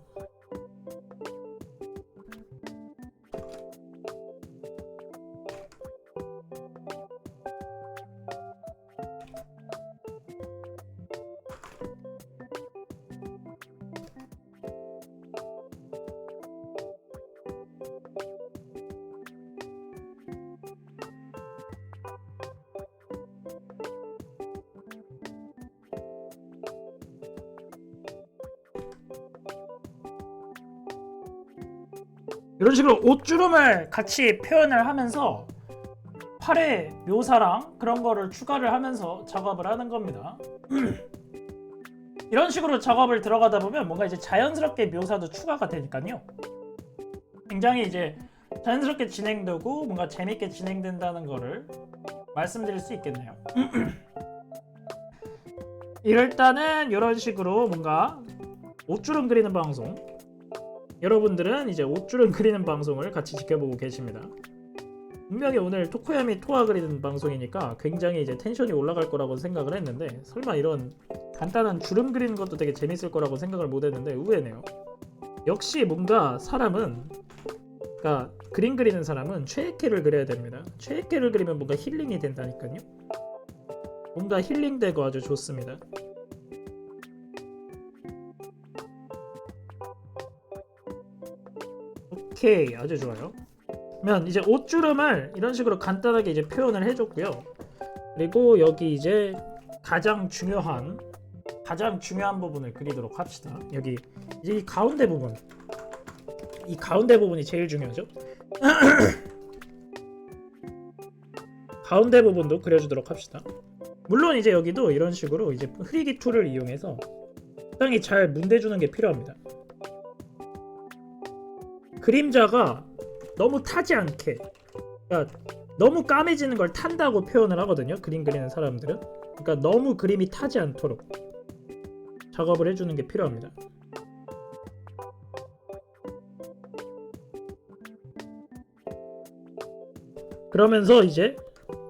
이런 식으로 옷주름을 같이 표현을 하면서 팔의 묘사랑 그런 거를 추가를 하면서 작업을 하는 겁니다. 이런 식으로 작업을 들어가다 보면 뭔가 이제 자연스럽게 묘사도 추가가 되니까요. 굉장히 이제 자연스럽게 진행되고 뭔가 재밌게 진행된다는 거를 말씀드릴 수 있겠네요. 일단은 이런 식으로 뭔가 옷주름 그리는 방송, 여러분들은 이제 옷주름 그리는 방송을 같이 지켜보고 계십니다. 분명히 오늘 토코야미 토화 그리는 방송이니까 굉장히 이제 텐션이 올라갈 거라고 생각을 했는데, 설마 이런 간단한 주름 그리는 것도 되게 재밌을 거라고 생각을 못 했는데 의외네요. 역시 뭔가 사람은, 그러니까 그림 그리는 사람은 최애캐를 그려야 됩니다. 최애캐를 그리면 뭔가 힐링이 된다니까요. 뭔가 힐링되고 아주 좋습니다. 오케이, 아주 좋아요. 그러면 이제 옷주름을 이런 식으로 간단하게 이제 표현을 해줬고요. 그리고 여기 이제 가장 중요한 부분을 그리도록 합시다. 여기 이제 이 가운데 부분이 제일 중요하죠. 가운데 부분도 그려주도록 합시다. 물론 이제 여기도 이런 식으로 이제 흐리기 툴을 이용해서 적당히 잘 문대주는 게 필요합니다. 그림자가 너무 타지 않게, 그러니까 너무 까매지는 걸 탄다고 표현을 하거든요, 그림 그리는 사람들은. 그러니까 너무 그림이 타지 않도록 작업을 해주는 게 필요합니다. 그러면서 이제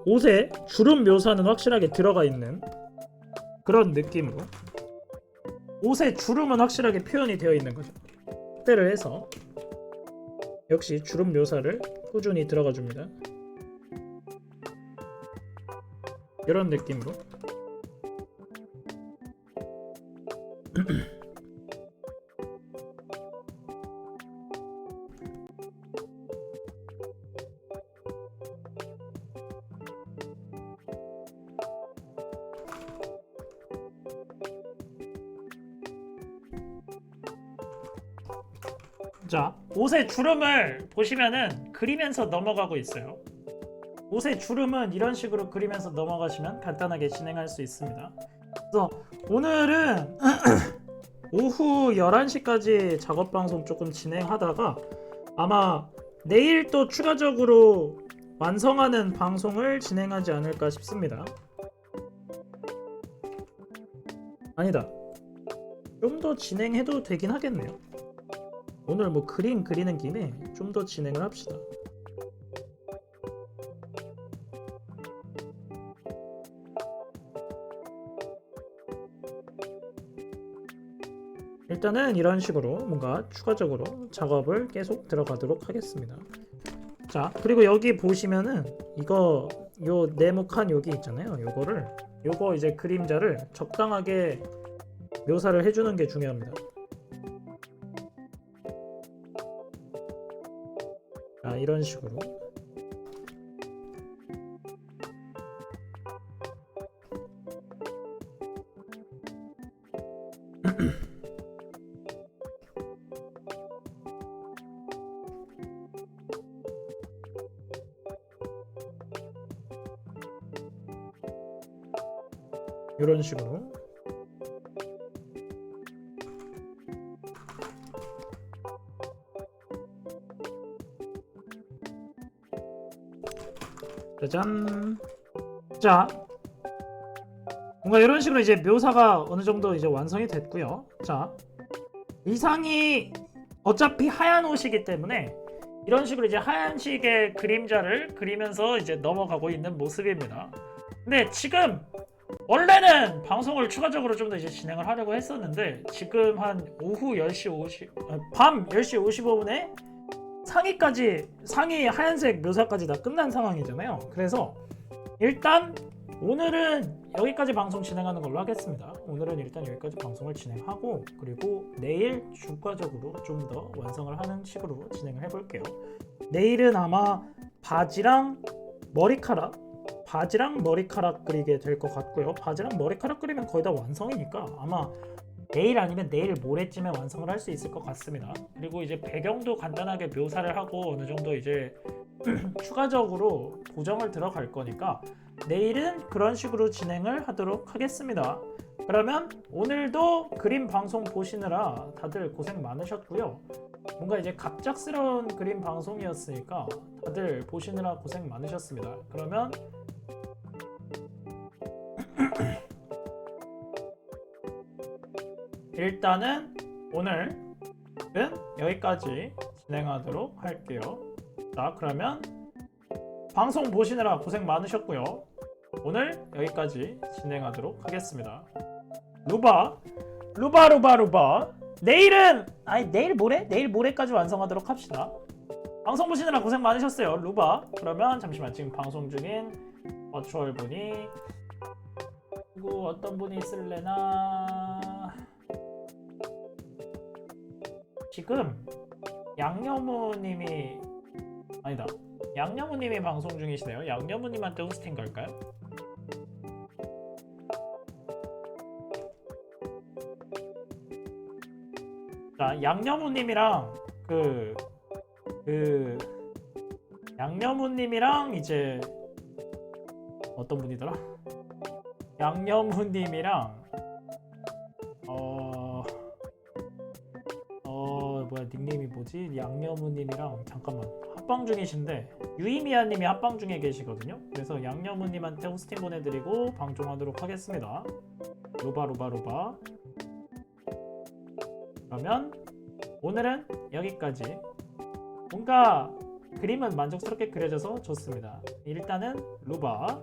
옷에 주름 묘사는 확실하게 들어가 있는 그런 느낌으로, 옷에 주름은 확실하게 표현이 되어 있는 거죠. 확대를 해서 역시 주름 묘사를 꾸준히 들어가 줍니다. 이런 느낌으로. 자, 옷의 주름을 보시면은 그리면서 넘어가고 있어요. 옷의 주름은 이런 식으로 그리면서 넘어가시면 간단하게 진행할 수 있습니다. 그래서 오늘은 오후 11시까지 작업 방송 조금 진행하다가 아마 내일 또 추가적으로 완성하는 방송을 진행하지 않을까 싶습니다. 아니다, 좀 더 진행해도 되긴 하겠네요. 오늘 뭐 그림 그리는 김에 좀 더 진행을 합시다. 일단은 이런 식으로 뭔가 추가적으로 작업을 계속 들어가도록 하겠습니다. 자, 그리고 여기 보시면은 요 네모칸 여기 있잖아요. 요거 이제 그림자를 적당하게 묘사를 해주는 게 중요합니다. 자, 이런 식으로. 이런 식으로. 짜잔. 자, 뭔가 이런 식으로 이제 묘사가 어느 정도 이제 완성이 됐고요. 자, 의상이 어차피 하얀 옷이기 때문에 이런 식으로 이제 하얀식의 그림자를 그리면서 이제 넘어가고 있는 모습입니다. 근데 지금 원래는 방송을 추가적으로 좀 더 이제 진행을 하려고 했었는데 지금 한 오후 10시 50밤 10시 55분에 상의 하얀색 묘사까지 다 끝난 상황이잖아요. 그래서 일단 오늘은 여기까지 방송 진행하는 걸로 하겠습니다. 오늘은 일단 여기까지 방송을 진행하고 그리고 내일 추가적으로 좀 더 완성을 하는 식으로 진행을 해볼게요. 내일은 아마 바지랑 머리카락 그리게 될 것 같고요. 바지랑 머리카락 그리면 거의 다 완성이니까 아마 내일 아니면 내일 모레쯤에 완성을 할 수 있을 것 같습니다. 그리고 이제 배경도 간단하게 묘사를 하고 어느 정도 이제 추가적으로 고정을 들어갈 거니까 내일은 그런 식으로 진행을 하도록 하겠습니다. 그러면 오늘도 그림 방송 보시느라 다들 고생 많으셨고요. 뭔가 이제 갑작스러운 그림 방송이었으니까 다들 보시느라 고생 많으셨습니다. 그러면 일단은 오늘은 여기까지 진행하도록 할게요. 자, 그러면 방송 보시느라 고생 많으셨고요. 오늘 여기까지 진행하도록 하겠습니다. 루바. 내일은 내일 모레까지 완성하도록 합시다. 방송 보시느라 고생 많으셨어요. 루바. 그러면 잠시만, 지금 방송 중인 버추얼 분이 그리고 어떤 분이 있을래나. 지금 양념우님이 아니다. 양념우님이 방송 중이시네요. 양념우님한테 호스팅 걸까요? 자, 양념우님이랑 양념우님이랑 이제 어떤 분이더라? 양념우님이랑 뭐야, 닉네임이 뭐지? 양념우님이랑 잠깐만 합방 중이신데 유이미아님이 합방 중에 계시거든요. 그래서 양념우님한테 호스팅 보내드리고 방송하도록 하겠습니다. 루바. 그러면 오늘은 여기까지. 뭔가 그림은 만족스럽게 그려져서 좋습니다. 일단은 루바.